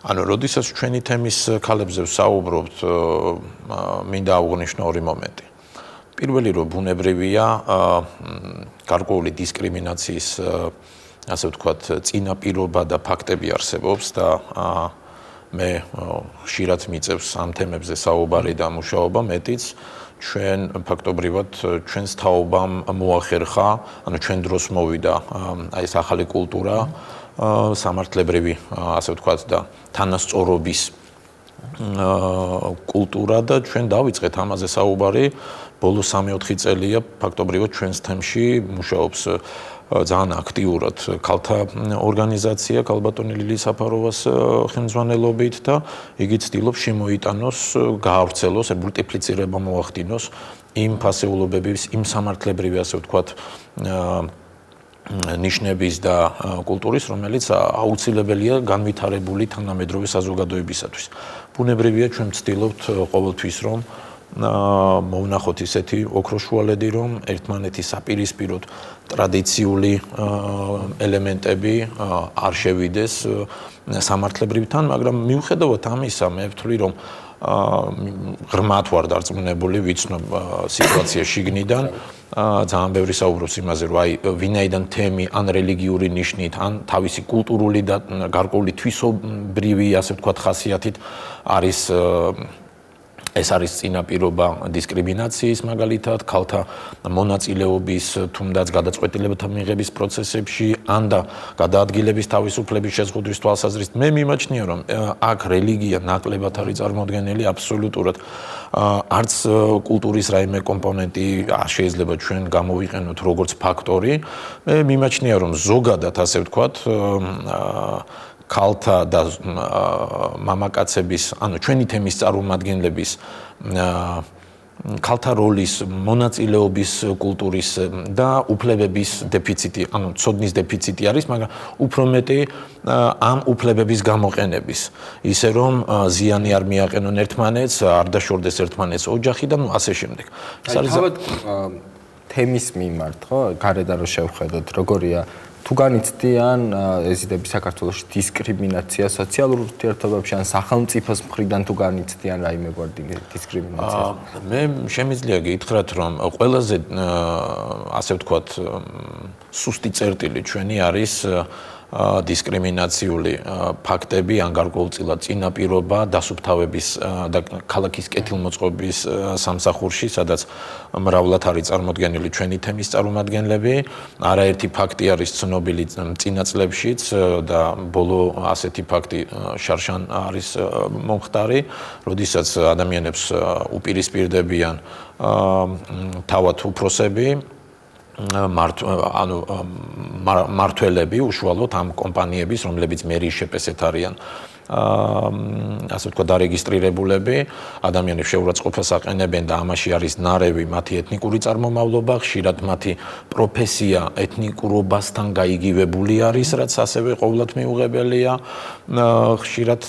ანუ, როდესაც ჩვენი თემის ქალებზე ვსაუბრობთ, მინდა აღვნიშნო ორი მომენტი. პირველი, რომ ბუნებრივია გარკვეული დისკრიმინაციის, ასე ვთქვათ, წინაპირობა და ფაქტები არსებობს და მე ხშირად მიწევს ამ თემებზე საუბარი და მუშაობა, მეტიც ჩვენ ფაქტობრივად ჩვენს თაობამ მოახერხა, ანუ ჩვენ დროს მოვიდა აი ეს ახალი კულტურა, სამართლებრივი, ასე ვთქვათ და თანასწორობის კულტურა და ჩვენ დავიწყეთ ამაზე საუბარი. ბოლო 3-4 წელია ფაქტობრივად ჩვენს თემში მუშაობს ძალიან აქტიურად ქალთა ორგანიზაცია ქალბატონი ლილი საფაროვას ხელმძღვანელობით და იგი ცდილობს შემოიტანოს, გაავრცელოს, მულტიპლიცირება მოახდინოს იმ ფასეულობების, იმ სამართლებრივი, ასე ვთქვათ, ნიშნების და კულტურის, რომელიც აუცილებელია განვითარებული თანამედროვე საზოგადოებისათვის. ბუნებრივია ჩვენ ვცდილობთ ყოველთვის რომ მოვნახოთ ისეთი ოქროშუალედი, რომ ერთმანეთის საპირისპიროდ ტრადიციული ელემენტები არ შევიდეს სამართლებრივთან, მაგრამ მიუხედავად ამისა, მე ვთვლი, რომ ღრმად ვარ დარწმუნებული, ვიცნობ სიტუაცია შიგნიდან, ძალიან ბევრი საუბრობს იმაზე, რომ აი ვინაიდან თემი ან რელიგიური ნიშნით, ან თავისი კულტურული და გარკვეული თვისობრივი, ასე ვთქვათ, ხასიათით არის ეს არის წინაპირობა დისკრიმინაციის მაგალითად, ქალთა მონაწილეობის, თუნდაც გადაწყვეტილებათა მიღების პროცესებში, ან და გადაადგილების თავისუფლების შეზღუდვის თვალსაზრისით. მე მიმაჩნია, რომ აქ რელიგია ნაკლებად არის წარმოდგენილი აბსოლუტურად. არც კულტურის რაიმე კომპონენტი შეიძლება ჩვენ გამოვიყენოთ როგორც ფაქტორი. მე მიმაჩნია, რომ ზოგადად, ასე ვთქვათ, ქალთა და მამაკაცების, ანუ ჩვენი თემის წარმომადგენლების ქალთა როლის, მონაწილეობის კულტურის და უფლებების დეფიციტი, ანუ ცოდნის დეფიციტი არის, მაგრამ უფრო მეტი ამ უფლებების გამოყენების, ისე რომ ზიანი არ მიაყენონ ერთმანეთს, არ დაშორდეს ერთმანეთს ოჯახი და ასე შემდეგ. ეს არის თავად თემის მიმართ, ხო? გარედან რო შევხედოთ, როგორია თუ განიცდიან ეზიდები საქართველოში დისკრიმინაცია სოციალურ ურთიერთობებში ან სახელმწიფოს მხრიდან თუ განიცდიან რაიმე გვარდი დისკრიმინაცია? მე შემიძლია გითხრათ, რომ ყველაზე ასე ვთქვათ, სუსტი წერტილი ჩვენი არის დისკრიმინაციული ფაქტები ან გარკვეულწილად წინაპირობა დასუფთავების და ქალაქის კეთილმოწყობის სამსახურში, სადაც მრავლად არის წარმოდგენილი ჩვენი თემის წარმომადგენლები. არაერთი ფაქტი არის ცნობილი წინა წლებშიც და ბოლო ასეთი ფაქტი შარშან არის მომხდარი, როდესაც ადამიანებს უპირისპირდებიან თავად უფროსები, მართველები უშუალოდ ამ კომპანიების, რომლებიც მერიის შეპესეთ არიან ასე ვთქვათ დარეგისტრირებულები, ადამიანებს შეურაცხყოფას აყენებენ და ამაში არის ნარევი მათი ეთნიკური წარმომავლობა, ხშირად მათი პროფესია ეთნიკურობასთან გაიგივებული არის, რაც ასევე ყოვლად მიუღებელია. ხშირად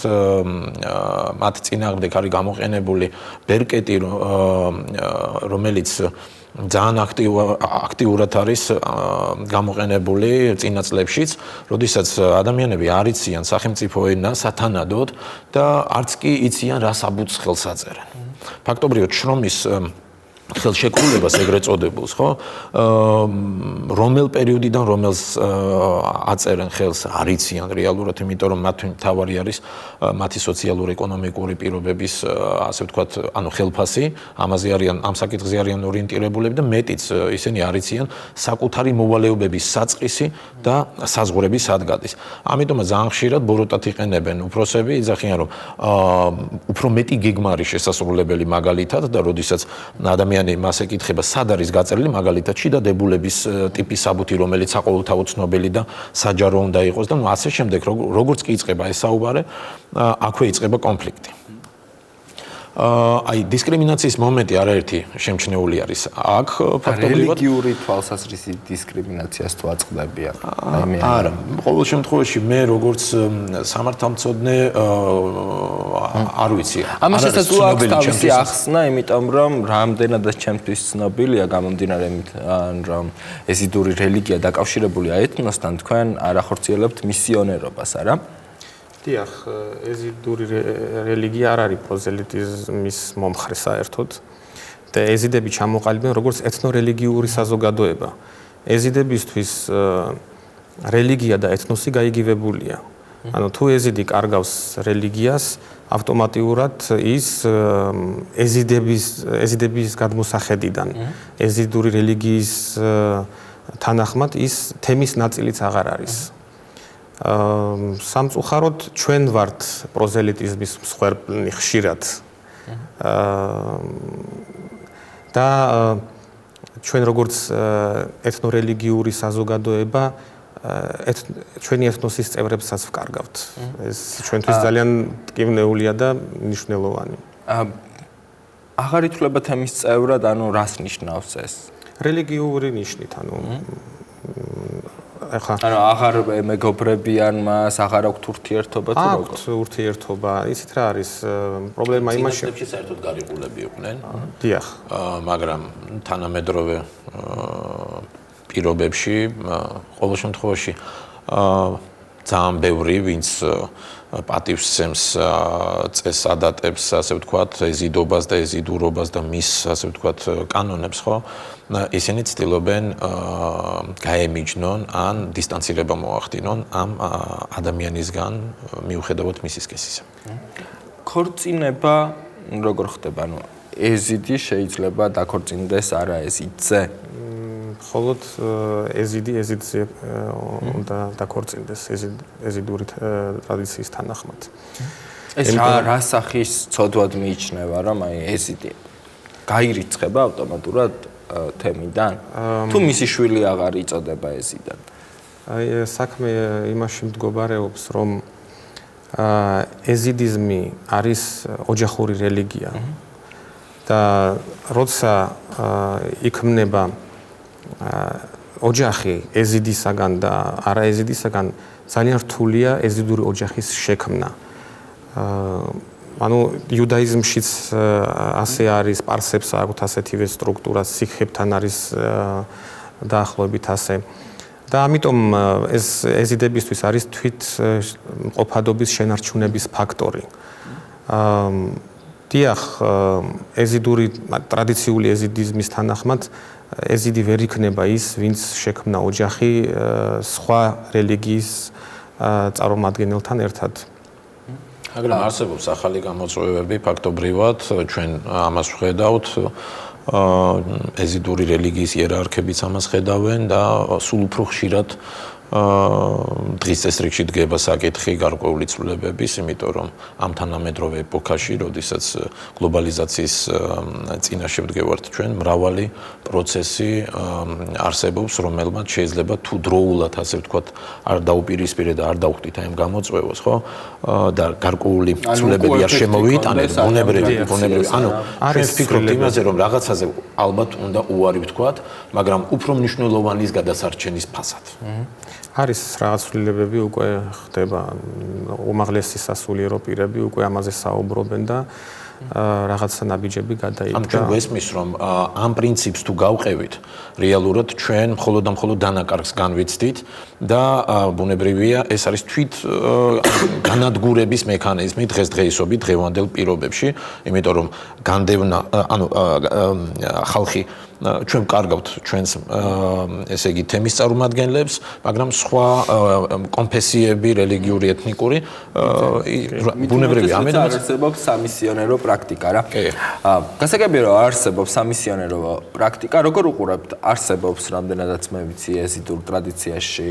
მათ წინააღმდეგ არის გამოყენებული ბერკეტი, რომელიც ძალიან აქტიურად არის გამოყენებული წინა წლებშიც, როდესაც ადამიანები არ იციან სახელმწიფო ენა სათანადოდ და არც კი იციან რა საბუთს ხელს აწერენ. ფაქტობრივად შრომის ხელშეკრულებას ეგრეთ წოდებულს, ხო? რომელ პერიოდიდან რომელს აწერენ ხელს არ იციან რეალურად, იმიტომ რომ მათი მთავარი არის მათი სოციალურ-ეკონომიკური პირობების, ასე ვთქვათ, ანუ ხელფასი, ამაზე არიან, ამ საკითხზე არიან ორიენტირებულები და მეტიც ისინი არ იციან საკუთარი მოვალეობების საწყისი და საზღვრების ადგადის. ამიტომაც ძალიან ხშირად ბოროტად იყენებენ უფროსები, იძახიან რომ უფრო მეტი გეგმა არის შესასრულებელი მაგალითად და როდესაც ადამიანი მას ეკითხება, სად არის გაწერილი მაგალითად შიდა დებულების ტიპის საბუთი, რომელიც საყოველთაოდ ცნობილი და საჯარო უნდა იყოს და ასე შემდეგ, როგორც კი იწყება ეს საუბარი, აქვე იწყება კონფლიქტი. აი დისკრიმინაციის მომენტი არაერთი შემჩნეული არის. აქ ფაქტობრივად რელიგიური თვალსაზრისით დისკრიმინაციას თუ აწყდებიან. არა, ყოველ შემთხვევაში მე როგორც სამართალმცოდნე არ ვიცი. ამასაც აქვს თავისი ახსნა, იმიტომ რომ რამდენადაც ჩემთვის ცნობილია გამომდინარე რომ ეზიდური რელიგია დაკავშირებულია ეთნოსთან, თქვენ არ ახორციელებთ მისიონერობას, არა? დიახ, ეზიდური რელიგია არ არის პროზელიტიზმის მომხრე საერთოდ და ეზიდები ჩამოყალიბდნენ როგორც ეთნორელიგიური საზოგადოება. ეზიდებისთვის რელიგია და ეთნოსი გაიგივებულია. ანუ თუ ეზიდი კარგავს რელიგიას, ავტომატურად ის ეზიდების გადმოსახედიდან, ეზიდური რელიგიის თანახმად ის თემის ნაწილიც აღარ არის. სამწუხაროდ ჩვენ ვართ პროზელიტიზმის მსხვერპლი ხშირად. და ჩვენ როგორც ეთნორელიგიური საზოგადოება ჩვენი ეთნოსის წევრებსაც ვკარგავთ. ეს ჩვენთვის ძალიან ტკივნეულია და მნიშვნელოვანი. აღარ ითვლება თემის წევრად, ანუ რას ნიშნავს ეს? რელიგიური ნიშნით, ანუ ანუ აღარ მეგობრებიან მას, აღარ აქვს ურთიერთობა თუ როგორ? აქვს ურთიერთობა, ისიც რა არის პრობლემა იმაში. წინასწებში საერთოდ გარიყულები იყვნენ. დიახ. მაგრამ თანამედროვე პირობებში ყოველ შემთხვევაში ძალიან ბევრი ვინც პატივს სცემს წესს ადატებს, ასე ვთქვათ, ეზიდობას და ეზიდურობას და მის, ასე ვთქვათ, კანონებს, ხო? ისინი ცდილობენ გაემიჯნონ ან დისტანცირება მოახდინონ ამ ადამიანისგან მიუხედავად მისი სქესისა. ქორწინება როგორ ხდება? ანუ ეზიდი შეიძლება დაქორწინდეს არა ეზიდზე? მხოლოდ ეზიდი ეზიდზე უნდა დაქორწინდეს ეზიდური ტრადიციის თანახმად. ეს რა სახის ცოდვად მიიჩნევა, რომ აი ეზიდი გაირიცხება ავტომატურად თემიდან? თუ მისი შვილი აღარ იწოდება ეზიდან? აი საქმე იმაში მდგომარეობს, რომ ეზიდიზმი არის ოჯახური რელიგია და როცა იქმნება ოჯახი ეზიდისაგან და არაეზიდისაგან ძალიან რთულია ეზიდური ოჯახის შექმნა. ანუ იუდაიზმშიც ასე არის, სპარსებს აქვთ ასეთივე სტრუქტურა, სიქხებთან არის დაახლოებით ასე. და ამიტომ ეს ეზიდებისთვის არის თვით მყოფადობის შენარჩუნების ფაქტორი. დიახ, ეზიდური ტრადიციული ეზიდიზმის თანახმად ეზიდი ვერ იქნება ის, ვინც შექმნა ოჯახი სხვა რელიგიის წარმომადგენელთან ერთად. მაგრამ არსებობს ახალი გამოწვევები ფაქტობრივად ჩვენ ამას ვხედავთ ეზიდური რელიგიის იერარქებიც ამას ხედავენ და სულ უფრო ხშირად დღის წესრიგში დგება საკითხი გარკვეული ცვლილებების, იმიტომ რომ ამ თანამედროვე ეპოქაში, როდესაც გლობალიზაციის წინაშე ვდგევართ ჩვენ, მრავალი პროცესი არსებობს, რომელმაც შეიძლება თუ დროულად, ასე ვთქვათ, არ დაუპირისპირე და არ დავხვდით აი ამ გამოწვევას, ხო? და გარკვეული ცვლილებები არ შემოვიიტანეთ, ბუნებრივი. ანუ ჩვენ ვფიქრობთ იმაზე, რომ რაღაცაზე ალბათ უნდა უარი ვთქვათ, მაგრამ უფრო მნიშვნელოვანის გადასარჩენის ფასად. არის რაღაც ცვლილებები უკვე ხდება უმაღლესი სასულიერო პირები უკვე ამაზე საუბრობენ და რაღაცა ნაბიჯები გადაიდგა. ამ ჩვენ გვესმის რომ ამ პრინციპს თუ გავყევით, რეალურად ჩვენ მხოლოდ და მხოლოდ დანაკარგს განვიცდით და ბუნებრივია ეს არის თვით განადგურების მექანიზმი დღესდღეობით დღევანდელ პირობებში, იმიტომ რომ განდევნა, ანუ ხალხი ჩვენ ვკარგავთ ჩვენს ესე იგი თემის წარმომადგენლებს, მაგრამ სხვა კონფესიები, რელიგიური, ეთნიკური ბუნებრივია ამიტომ არსებობს სამისიონერო პრაქტიკა რა. გასაგებია რომ არსებობს სამისიონერო პრაქტიკა, როგორ უყურებთ არსებობს რამდენადაც მე ვიცი ეზიდურ ტრადიციაში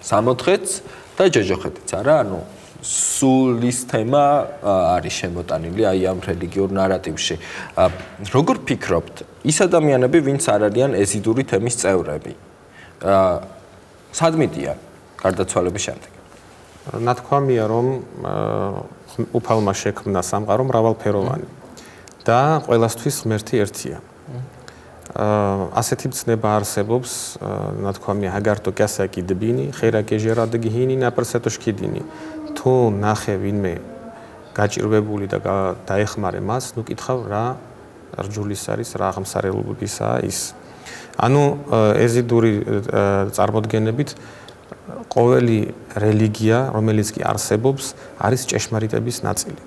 სამოთხეც და ჯოჯოხეთიც არა, ანუ სულის თემა არის შემოტანილი აი ამ რელიგიურ ნარატივში. როგორ ფიქრობთ, ის ადამიანები, ვინც არ არიან ეზიდური თემის წევრები, სად მიდიან გარდაცვალების შემდეგ? ნათქვამია, რომ უფალმა შექმნა სამყარო მრავალფეროვანი და ყველასთვის ღმერთი ერთია. ასეთი ცნება არსებობს, ნათქვამია, აგარ თუ კასაკი დბინი, ხერა გეჟერად გიჰინი, ნაპრსეთო შკიდინი. თუ ნახე ვინმე გაჭირვებული და დაეხმარე მას, ნუ კითხავ რა რჯულის არის, რა აღმსარებლობისაა ის. ანუ ეზიდური წარმოდგენებით ყოველი რელიგია, რომელიც კი არსებობს, არის ჭეშმარიტების ნაწილი.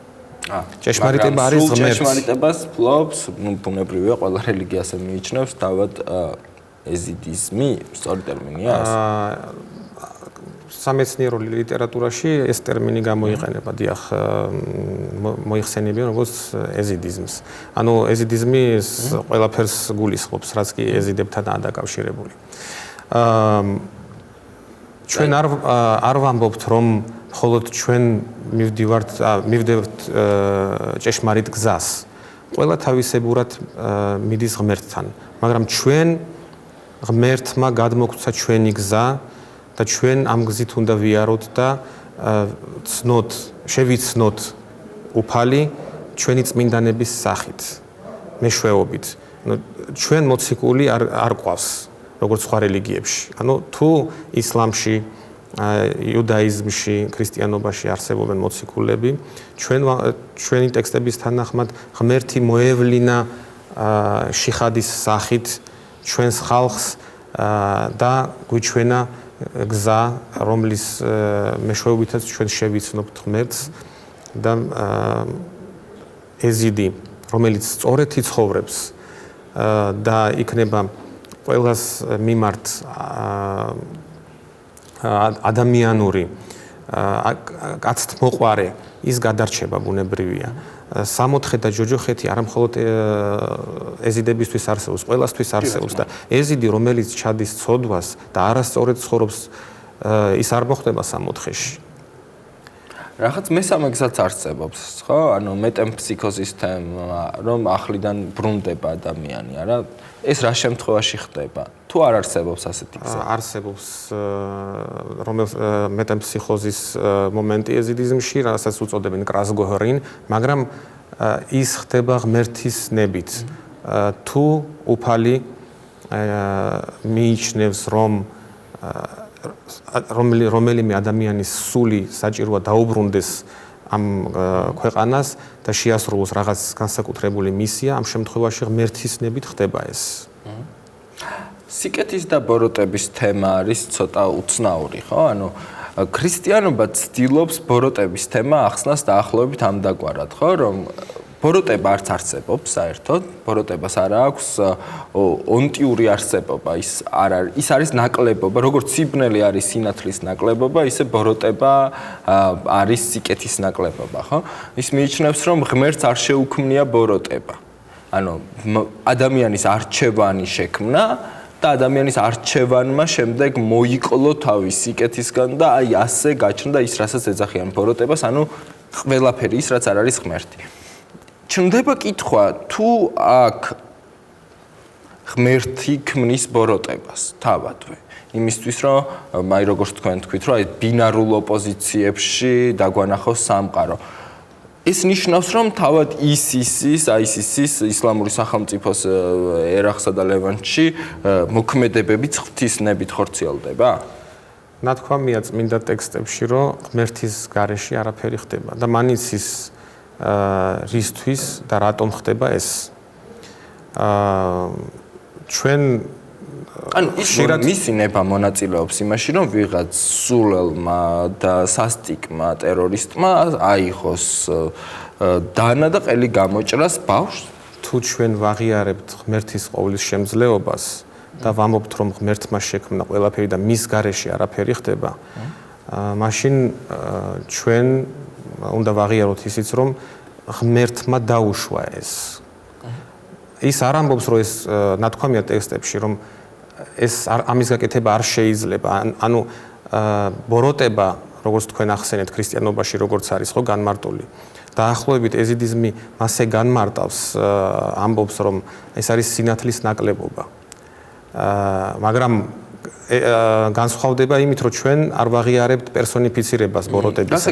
ჭეშმარიტება არის ღმერთს. ჭეშმარიტებას ფლობს, ნუ ბუნებრივია, ყველა რელიგიას მიიჩნევს, თავად ეზიდიზმი, სწორი ტერმინია ეს. სამეცნიერო ლიტერატურაში ეს ტერმინი გამოიყენება, დიახ, მოიხსენიებიან როგორც ეზიდიზმს. ანუ ეზიდიზმი ყველაფერს გულისხმობს, რაც კი ეზიდებთანაა დაკავშირებული. ჩვენ არ ვამბობთ, რომ მხოლოდ ჩვენ მივდივართ ჭეშმარიტ გზას. ყველა თავისებურად მიდის ღმერთთან, მაგრამ ჩვენ ღმერთმა გადმოგვცა ჩვენი გზა და ჩვენ ამ გზით უნდა ვიაროთ და შევიცნოთ უფალი ჩვენი წმინდანების სახით, მეშვეობით. ჩვენ მოციქული არ ყავს, როგორც სხვა რელიგიებში. ანუ თუ ისლამში, იუდაიზმში, ქრისტიანობაში არსებობენ მოციქულები, ჩვენი ტექსტების თანახმად ღმერთი მოევლინა შიხადის სახით ჩვენს ხალხს და გვიჩვენა გზა, რომლის მეშვეობითაც ჩვენ შევიცნობთ ღმერთს და ეზიდი, რომელიც სწორედ იცხოვრებს და იქნება ყველას მიმართ ადამიანური კაცთმოყვარე, ის გადარჩება ბუნებრივია. სამოთხე და ჯოჯოხეთი არა მხოლოდ ეზიდებისთვის არსებობს, ყველასთვის არსებობს და ეზიდი, რომელიც ჩადის ცოდვას და არასწორად ცხოვრობს, ის არ მოხდება სამოთხეში. რაღაც მესამე გზაც არსებობს, ხო? ანუ მეტემფსიქოზის თემა, რომ ახლიდან ბრუნდება ადამიანი, არა? ეს რა შემთხვევაში ხდება? თუ არ არსებობს ასეთი გზა? არსებობს მეტემფსიქოზის მომენტი ეზიდიზმში, რასაც უწოდებენ კრასგოჰრინ, მაგრამ ის ხდება ღმერთის ნებით. თუ უფალი მიიჩნევს, რომ რომელიმე ადამიანის სული საჭიროა დაუბრუნდეს ამ ქვეყანას და შეასრულოს რაღაც განსაკუთრებული მისია, ამ შემთხვევაში ღმერთის ნებით ხდება ეს. სიკეთის და ბოროტების თემა არის ცოტა უცნაური, ხო? ანუ ქრისტიანობა ცდილობს ბოროტების თემა ახსნას დაახლოებით ამდაგვარად, ხო? რომ ბოროტება არც არსებობს საერთოდ, ბოროტებას არ აქვს ონტიური არსებობა, ის არის ნაკლებობა, როგორც სიბნელი არის სინათლის ნაკლებობა, ისე ბოროტება არის სიკეთის ნაკლებობა, ხო? ის მიიჩნევს, რომ ღმერთს არ შეუქმნია ბოროტება. ანუ ადამიანის არჩევანი შექმნა და ადამიანის არჩევანმა შემდეგ მოიკლო თავის სიკეთისგან და აი ასე გაჩნდა ის, რასაც ეძახიან ბოროტებას, ანუ ყველაფერი ის, რაც არ არის ღმერთი. ჩნდება კითხვა, თუ აქ ღმერთი ქმნის ბოროტებას, თავადვე. იმისთვის, რომ აი როგორც თქვენ თქვით, რომ აი ბინარულ ოპოზიციებში დაგვანახოს სამყარო. ეს ნიშნავს, რომ თავად ISIS ისლამური სახელმწიფოს ერაყსა და ლევანტში მოქმედებებიც ღვთისნებით ხორციელდება? ნათქვამია წმინდა ტექსტებში, რომ ღმერთის გარეშე არაფერი ხდება და მან იცის რისთვის და რატომ ხდება ეს. ჩვენ ანუ მისი ნება მონაწილეობს იმაში, რომ ვიღაც სულელმა და სასტიკმა ტერორისტმა აიღოს დანა და ყელი გამოჭრას ბავშვს. თუ ჩვენ ვაღიარებთ ღმერთის ყოვლის შემძლეობას და ვამბობთ, რომ ღმერთმა შექმნა ყველაფერი და მის გარეშე არაფერი ხდება, მაშინ ჩვენ უნდა ვაღიაროთ ისიც, რომ ღმერთმა დაუშვა ეს. ის არ ამბობს, რომ ეს ნათქვამია ტექსტებში, რომ ეს ამის გაკეთება არ შეიძლება. ანუ ბოროტება, როგორც თქვენ ახსენეთ ქრისტიანობაში, როგორც არის ხო განმარტული. დაახლოებით ეზიდიზმი მასე განმარტავს, ამბობს, რომ ეს არის სინათლის ნაკლებობა. მაგრამ განსხვავდება იმით, რომ ჩვენ არ ვაღიარებთ პერსონიფიცირებას ბოროტების.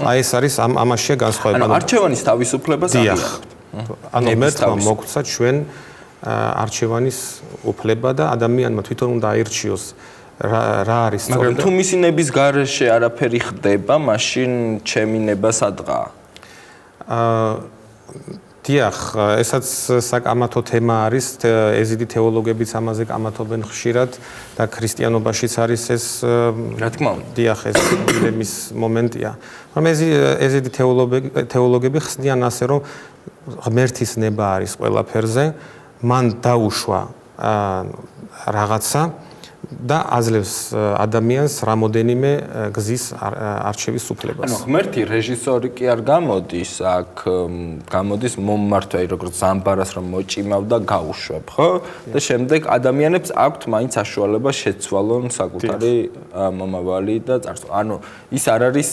აი ეს არის ამაშია განსხვავება. ანუ არჩევანის თავისუფლებას აღიარებთ. ანუ ღმერთმა მოგცა ჩვენ არჩევანის უფლება და ადამიანმა თვითონ უნდა აირჩიოს რა არის სწორი. მაგრამ თუ მისი ნების გარეშე არაფერი ხდება, მაშინ ჩემი ნება სადღაა? დიახ, ესაც საკამათო თემა არის, ეზიდი თეოლოგებიც ამაზე კამათობენ ხშირად და ქრისტიანობაშიც არის ეს, რა თქმა უნდა. დიახ, ეს დილემის მომენტია. მაგრამ ეზიდი თეოლოგები ხსნიან ასე, რომ ღმერთის ნება არის ყველაფერზე, მან დაუშვა რაღაცა და აძლევს ადამიანს რამოდენიმე გზის არჩევის უფლებას. ანუ ღმერთი რეჟისორი კი არ გამოდის, აქ გამოდის მომმართველი, როგორც ზამბარას რომ მოჭიმავ და გაუშვებ, ხო? და შემდეგ ადამიანებს აქვთ მაინც საშუალება შეცვალონ საკუთარი მომავალი და წარსული. ანუ ის არ არის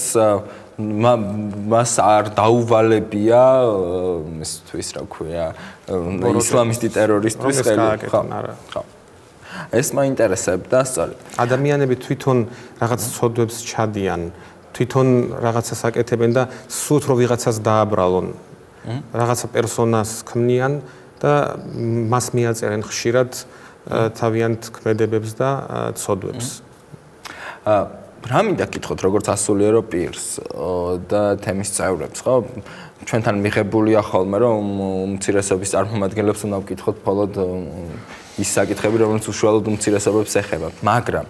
მას არ დაუვალებია ესთვის რა ქვია ისლამისტი ტერორისტის ხელი. ხო. ეს მაინტერესებდა სწორედ. ადამიანები თვითონ რაღაც ცოდვებს ჩადიან, თვითონ რაღაცას აკეთებენ და სულ რო ვიღაცას დააბრალონ. რაღაცა პერსონას ქმნიან და მას მიაწერენ ხშირად თავიანთ ქმედებებს და ცოდვებს. რა მინდა გითხოთ, როგორც ასულიერო პირს და თემის წევრებს, ხო? ჩვენთან მიღებულია ხოლმე, რომ უმცირესობის წარმომადგენლებს უნდა ვკითხოთ მხოლოდ ის საკითხები, რომელიც უშუალოდ უმცირესობებს ეხება. მაგრამ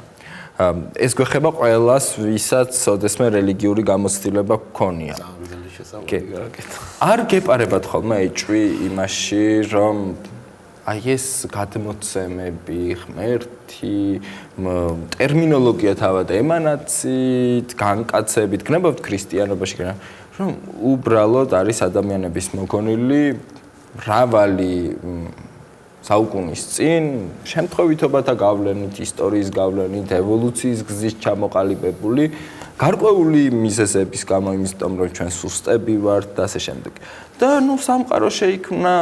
ეს გვეხება ყველას, ვისაც ოდესმე რელიგიური გამოცდილება გქონია. არ გეპარებათ ხოლმე ეჭვი იმაში, რომ აი ეს გადმოცემები, ღმერთი, ტერმინოლოგია თავად ემანაციით, განკაცებით, გნებავთ ქრისტიანობაში, რომ უბრალოდ არის ადამიანების მოგონილი მრავალი საუკუნის წინ შემთხვევითობათა გავლენით, ისტორიის გავლენით, ევოლუციის გზით ჩამოყალიბებული გარკვეული მიზეზების გამო, იმიტომ რომ ჩვენ სუსტები ვართ და ასე შემდეგ. და ნუ სამყარო შეიქმნა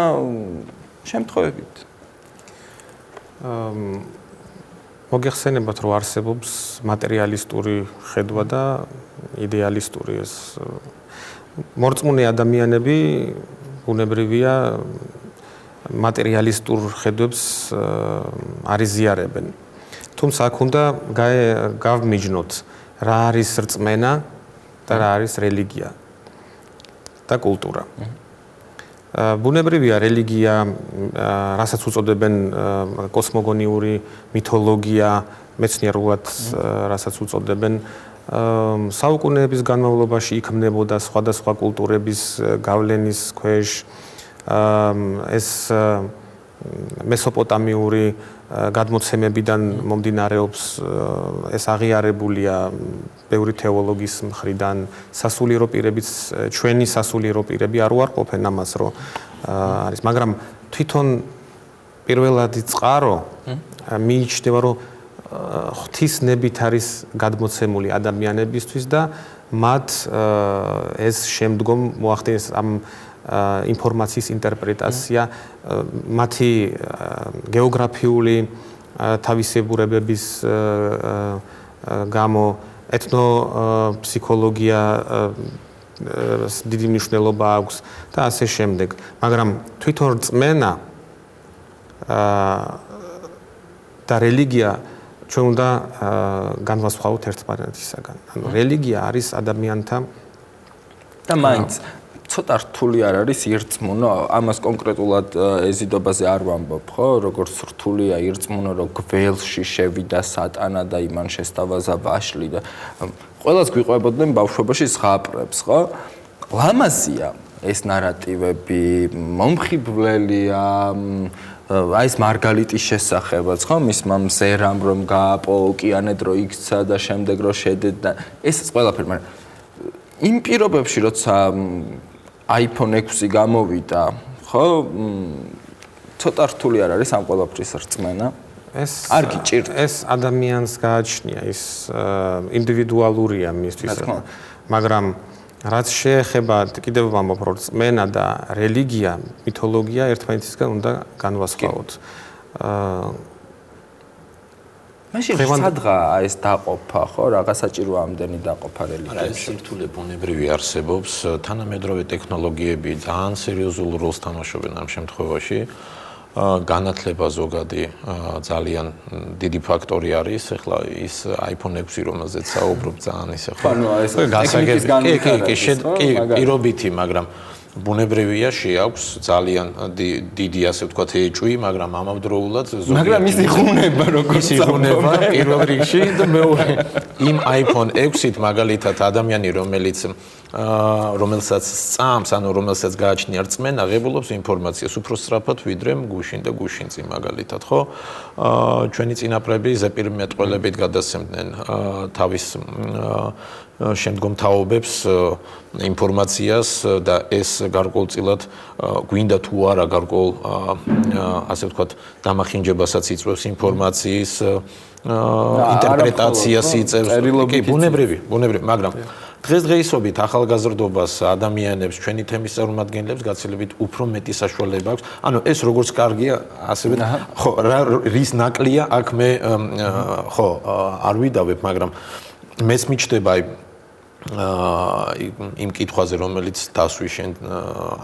შემთხვევებით. მოგეხსენებათ, რომ არსებობს მატერიალისტური ხედვა და იდეალისტური ეს მორწმუნე ადამიანები ბუნებრივია მატერიალისტურ ხედვებს არ იზიარებენ. თუმცა აქ უნდა გავმიჯნოთ რა არის რწმენა და რა არის რელიგია და კულტურა. ბუნებრივია რელიგია, რასაც უწოდებენ კოსმოგონიური მითოლოგია, მეცნიერულად რასაც უწოდებენ, საუკუნეების განმავლობაში იქმნებოდა სხვადასხვა კულტურების გავლენის ქვეშ ეს მესოპოტამიური გადმოცემებიდან მომდინარეობს ეს აღიარებულია ბევრი თეოლოგის მხრიდან სასულიერო პირებიც ჩვენი სასულიერო პირები არ უარყოფენ ამას რომ არის მაგრამ თვითონ პირველადი წყარო მიიჩნევა რომ ღვთისნებით არის გადმოცემული ადამიანებისთვის და მათ ეს შემდგომ მოახდინეს ამ ინფორმაციის ინტერპრეტაცია მათი გეოგრაფიული თავისებურებების გამო ეთნოფსიქოლოგია დიდი მნიშვნელობა აქვს და ასე შემდეგ მაგრამ თვითონ რწმენა და რელიგია ჩვენ უნდა განვასხვაოთ ერთმანეთისაგან. ანუ რელიგია არის ადამიანთა და მაინც ცოტა რთული არ არის ირწმუნო, ამას კონკრეტულად ეზიდობაზე არ ვამბობ, ხო? როგორც რთულია ირწმუნო, რომ გველში შევიდა სატანა და იმან შესთავაზა ვაშლი და ყველას გვიყვებოდნენ ბავშვობაში ზღაპრებს, ხო? ლამაზია ეს ნარატივები, მომხიბვლელია აი ეს მარგალიტის შესახებაც ხო მის მამზერამ რომ გააპო ოკეანედ რო იქცა და შემდეგ რო შედეთ და ეს ყველაფერი მაგრამ იმ პირობებში როცა iPhone 6 გამოვიდა ხო ცოტა რთული არ არის ამ ყველაფრის რწმენა ეს არ გიჭირდა ეს ადამიანს გააჩნია ის ინდივიდუალურია მისთვის მაგრამ რაც შეეხება კიდევ ვამბობ რომ რწმენა და რელიგია, მითოლოგია ერთმანეთისგან უნდა განვასხვაოთ. მაშინ სადღაა ეს დაყოფა, ხო? რა საჭიროა ამდენი დაყოფა რელიგიაში? ეს სირთულე ბუნებრივი არსებობს, თანამედროვე ტექნოლოგიები ძალიან სერიოზულ როლს თამაშობენ ამ შემთხვევაში. განათლება ზოგადი ძალიან დიდი ფაქტორი არის. ეხლა ის iPhone 6 რომელზეც საუბრობ ძალიან ისე ხო. ანუ ეს ტექნიკის განვითარება კი, პირობითი, მაგრამ ბუნებრივია შეაქვს ძალიან დიდი ასე ვთქვათ ეჭვი, მაგრამ ამავდროულად ზოგადად მაგრამ ის იხუნება როგორც იხუნება პირველ რიგში და მეორე იმ iPhone 6-ით მაგალითად ადამიანი რომელსაც სწამს, ანუ რომელსაც გააჩნია რწმენა, ღებულობს ინფორმაციას უფრო სწრაფად ვიდრე გუშინ და გუშინწი მაგალითად, ხო? ჩვენი წინაპრები ზეპირმეტყველებით გადასცემდნენ თავის შემდგომ თაობებს ინფორმაციას და ეს გარკვეულწილად გვინდა თუ არა გარკვეულ ასე ვთქვათ დამახინჯებასაც იწვევს ინფორმაციის ინტერპრეტაციას იწევს კი ბუნებრივი მაგრამ დღესდღეობით ახალგაზრდობას ადამიანებს ჩვენი თემის წარმომადგენლებს გაცილებით უფრო მეტი საშუალება აქვს ანუ ეს როგორც კარგია ასევე ხო რის ნაკლია აქ მე ხო არ ვიდავებ მაგრამ მეც მიჩნდება იმ კითხვაზე რომელიც დასვი შენ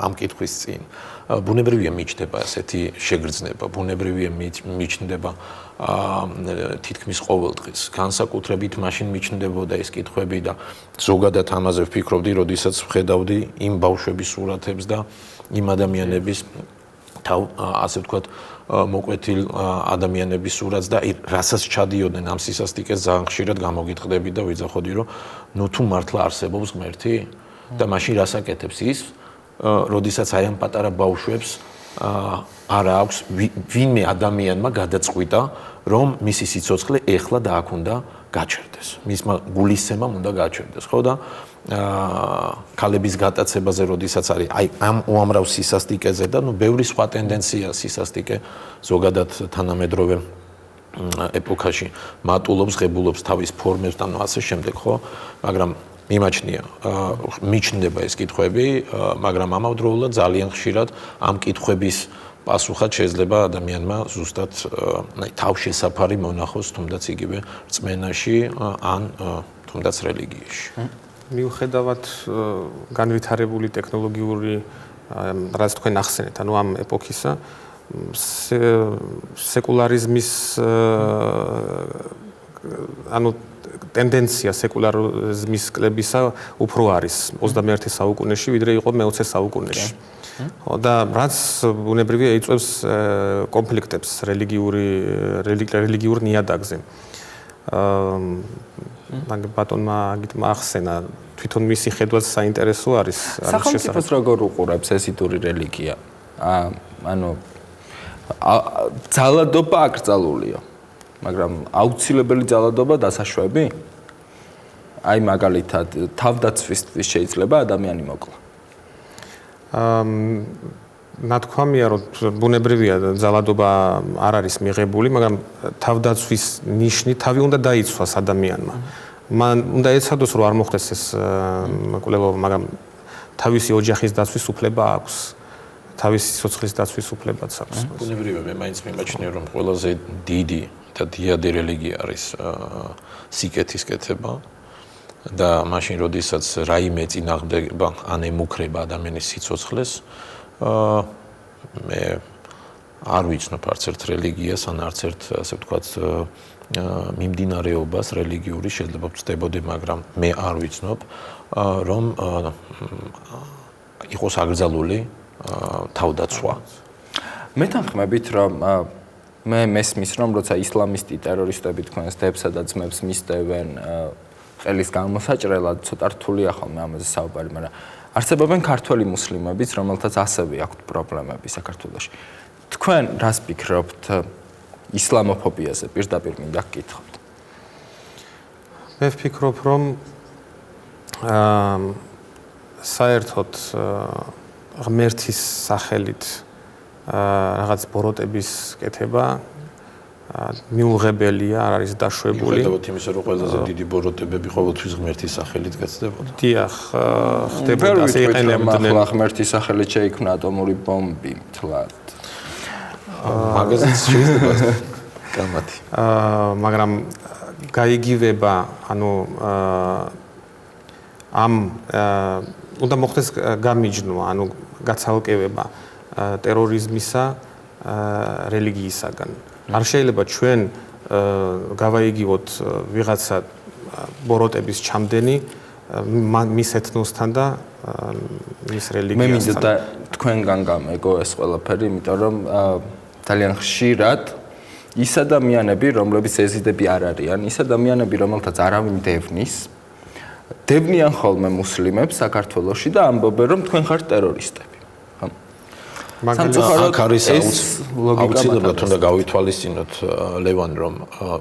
ამ კითხვის წინ ბუნებრივია მიჩნდება ასეთი შეგრძნება ბუნებრივია მიჩნდება თითქმის ყოველდღეს განსაკუთრებით მაშინ მიჩნდებოდა ეს კითხვები და ზოგადად ამაზე ვფიქრობდი როდესაც ვხედავდი იმ ბავშვების სურათებს და იმ ადამიანების ასე ვთქვათ მოკვეთილ ადამიანების სურათს და რასაც ჩადიოდნენ ამ სისასტიკეს ძალიან ხშირად გამოგიტყდები და ვიძახოდი რომ ნუ თუ მართლა არსებობს ღმერთი და მაშინ რას აკეთებს ის როდესაც აი ამ პატარა ბავშვებს არა აქვს ვინმე ადამიანმა გადაწყვიტა რომ მისი სიცოცხლე ეხლა და აქ უნდა გაჩერდეს მისმა გულისცემამ უნდა გაჩერდეს ხო და ქალების გატაცებაზე როდესაც არის აი ამ უამრავ სისასტიკეზე და ნუ ბევრი სხვა ტენდენცია სისასტიკე ზოგადად თანამედროვე ეპოქაში მატულობს ღებულობს თავის ფორმებს და ნუ ასე შემდეგ ხო მაგრამ მიმაჩნია მიჩნდება ეს კითხვები მაგრამ ამავდროულად ძალიან ხშირად ამ კითხვების პასუხად შეიძლება ადამიანმა ზუსტად თავშესაფარი მონახოს თუნდაც იგივე რწმენაში ან თუნდაც რელიგიაში მიუხედავად განვითარებული ტექნოლოგიური რაც თქვენ ახსენეთ ანუ ამ ეპოქისა სეკულარიზმის ანუ ტენდენცია სეკულარიზმის კლებისა უფრო არის 21 საუკუნეში ვიდრე იყო მე-20 საუკუნეში ხო და რაც ბუნებრივია იწვევს კონფლიქტებს რელიგიურ ნიადაგზე ბატონმა აგიტმა ახსენა თვითონ მისი ხედვაც საინტერესო არის სახელმწიფოს როგორ უყურებს ესიდური რელიგია? ანუ ძალადობა აკრძალულია, მაგრამ აუცილებელი ძალადობა დასაშვები? აი მაგალითად თავდაცვისთვის შეიძლება ადამიანი მოკლა. ნათქვამია რომ ბუნებრივია ძალადობა არ არის მიღებული, მაგრამ თავდაცვის ნიშნი თავი უნდა დაიცვას ადამიანმა. მან უნდა ეცადოს რომ არ მოხდეს ეს მკვლელობა, მაგრამ თავისი ოჯახის დაცვის უფლება აქვს. თავისი სიცოცხლის დაცვის უფლებაც აქვს. ბუნებრივია, მე მაინც მიმაჩნია რომ ყველაზე დიდი და დიადი რელიგია არის სიკეთის კეთება და მაშინ როდესაც რაიმე წინააღმდეგობა ან ემუქრება ადამიანის სიცოცხლეს, მე არ ვიცნობ არც ერთ რელიგიას ან არც ერთ ასე ვთქვათ მიმდინარეობას რელიგიური შეიძლება ვწდებოდი, მაგრამ მე არ ვიცნობ რომ იყოს აკრძალული თავდაცვა. მე თანხმებით რომ მე მესმის რომ როცა ისლამისტი ტერორისტები თქვენს დებსა და ძმებს მისდევენ ყელის გამოსაჭრელად, ცოტა რთულია ხოლმე ამაზე საუბარი, მაგრამ არსებობენ ქართველი მუსლიმებიც, რომელთაც ასევე აქვთ პრობლემები საქართველოში. თქვენ რას ფიქრობთ ისლამოფობიაზე? პირდაპირ მინდა გკითხოთ. მე ვფიქრობ რომ საერთოდ ღმერთის სახელით რაღაც ბოროტების კეთება მიუღებელია, არ არის დაშვებული. ხედავთ იმისა, რომ ყველაზე დიდი ბოროტებები ყოველთვის ღმერთის სახელით გეცდებოდა. დიახ, ხდებოდა, ასე იყენებდნენ. ახლა ღმერთის სახელით შეიქმნა ატომური ბომბი, თლად. მაგაზეც შეიძლება გამათი. მაგრამ გაიგივება, ანუ ამ უნდა მოხდეს გამიჯნვა, ანუ გაცალკევება ტერორიზმისა რელიგიისაგან. არ შეიძლება ჩვენ გავაიგივოთ ვიღაცა ბოროტების ჩამდენი მის ეთნოსთან და მის რელიგიასთან. მე მინდა თქვენგან გამეგო ეს ყველაფერი, იმიტომ რომ ძალიან ხშირად ის ადამიანები, რომლებიც ეზიდები არ არიან, ის ადამიანები, რომელთაც არავინ დევნიან ხოლმე მუსლიმებს საქართველოში და ამბობენ, რომ თქვენ ხართ ტერორისტები. აქ არის აუცილებლად უნდა გავითვალისწინოთ ლევან რომ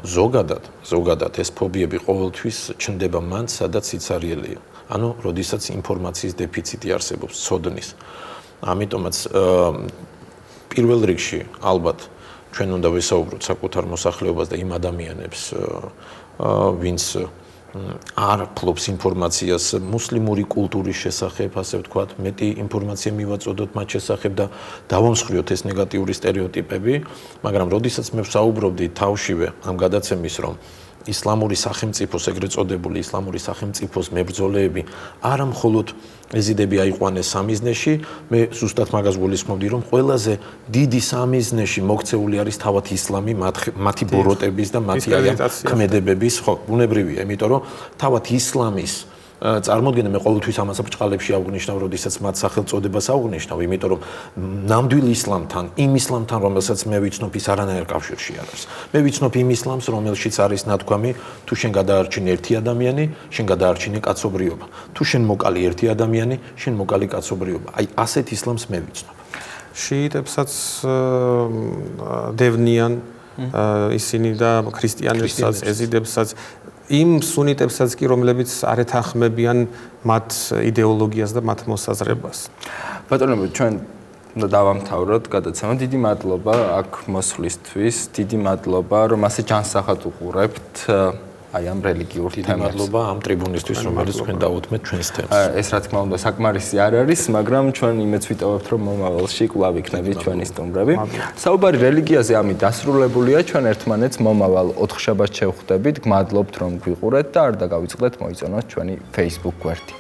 ზოგადად ეს ფობიები ყოველთვის ჩნდება მან, სადაც სიცარიელია. ანუ როდესაც ინფორმაციის დეფიციტი არსებობს, ცოდნის. ამიტომაც პირველ რიგში ალბათ ჩვენ უნდა ვესაუბროთ საკუთარ მოსახლეობას და იმ ადამიანებს, ვინც არ ფლობს ინფორმაციას მუსლიმური კულტურის შესახებ, ასე ვთქვათ, მეტი ინფორმაცია მივაწოდოთ მათ შესახებ და დავამსხვრიოთ ეს ნეგატიური სტერეოტიპები, მაგრამ როდესაც მე ვსაუბრობდი თავშივე ამ გადაცემის, რომ ისლამური სახელმწიფოს, ეგრეთ წოდებული ისლამური სახელმწიფოს მებრძოლეები არა მხოლოდ ეზიდები აიყვანეს სამიზნეში, მე ზუსტად მაგას გულისხმობდი, რომ ყველაზე დიდი სამიზნეში მოქცეული არის თავად ისლამი, მათი ბოროტების და მათი ქმედებების, ხო, ბუნებრივია, იმიტომ რომ თავად ისლამის წარმოდგენა მე ყოველთვის ამას ბრჭყალებში აღვნიშნავ, როდესაც მათ სახელწოდებას აღვნიშნავ, იმიტომ რომ ნამდვილ ისლამთან, იმ ისლამთან, რომელსაც მე ვიცნობ, ის არანაირ კავშირში არ არის. მე ვიცნობ იმ ისლამს, რომელშიც არის ნათქვამი, თუ შენ გადაარჩინე ერთი ადამიანი, შენ გადაარჩინე კაცობრიობა. თუ შენ მოკალი ერთი ადამიანი, შენ მოკალი კაცობრიობა. აი, ასეთ ისლამს მე ვიცნობ. შიიტებსაც დევნიან ისინი და ქრისტიანებსაც, ეზიდებსაც იმ სუნიტებსაც კი, რომლებიც არ ეთანხმებიან მათ იდეოლოგიას და მათ მოსაზრებას. ბატონო, ჩვენ უნდა დავამთავროთ გადაცემა. დიდი მადლობა აქ მოსვლისთვის, დიდი მადლობა, რომ ასე ჯანსაღად უყურებთ აი ამ რელიგიურ თემებს. დიდი მადლობა ამ ტრიბუნისთვის, რომელიც თქვენ დაუთმეთ ჩვენს თემს. ეს რა თქმა უნდა საკმარისი არ არის, მაგრამ ჩვენ იმეც ვიტოვებთ, რომ მომავალში კვლავ იქნებით ჩვენი სტუმრები. საუბარი რელიგიაზე ამით დასრულებულია, ჩვენ ერთმანეთს მომავალ 4 შაბათს შევხვდებით. გმადლობთ რომ გვიყურეთ და არ დაგავიწყდეთ მოიწონოთ ჩვენი Facebook გვერდი.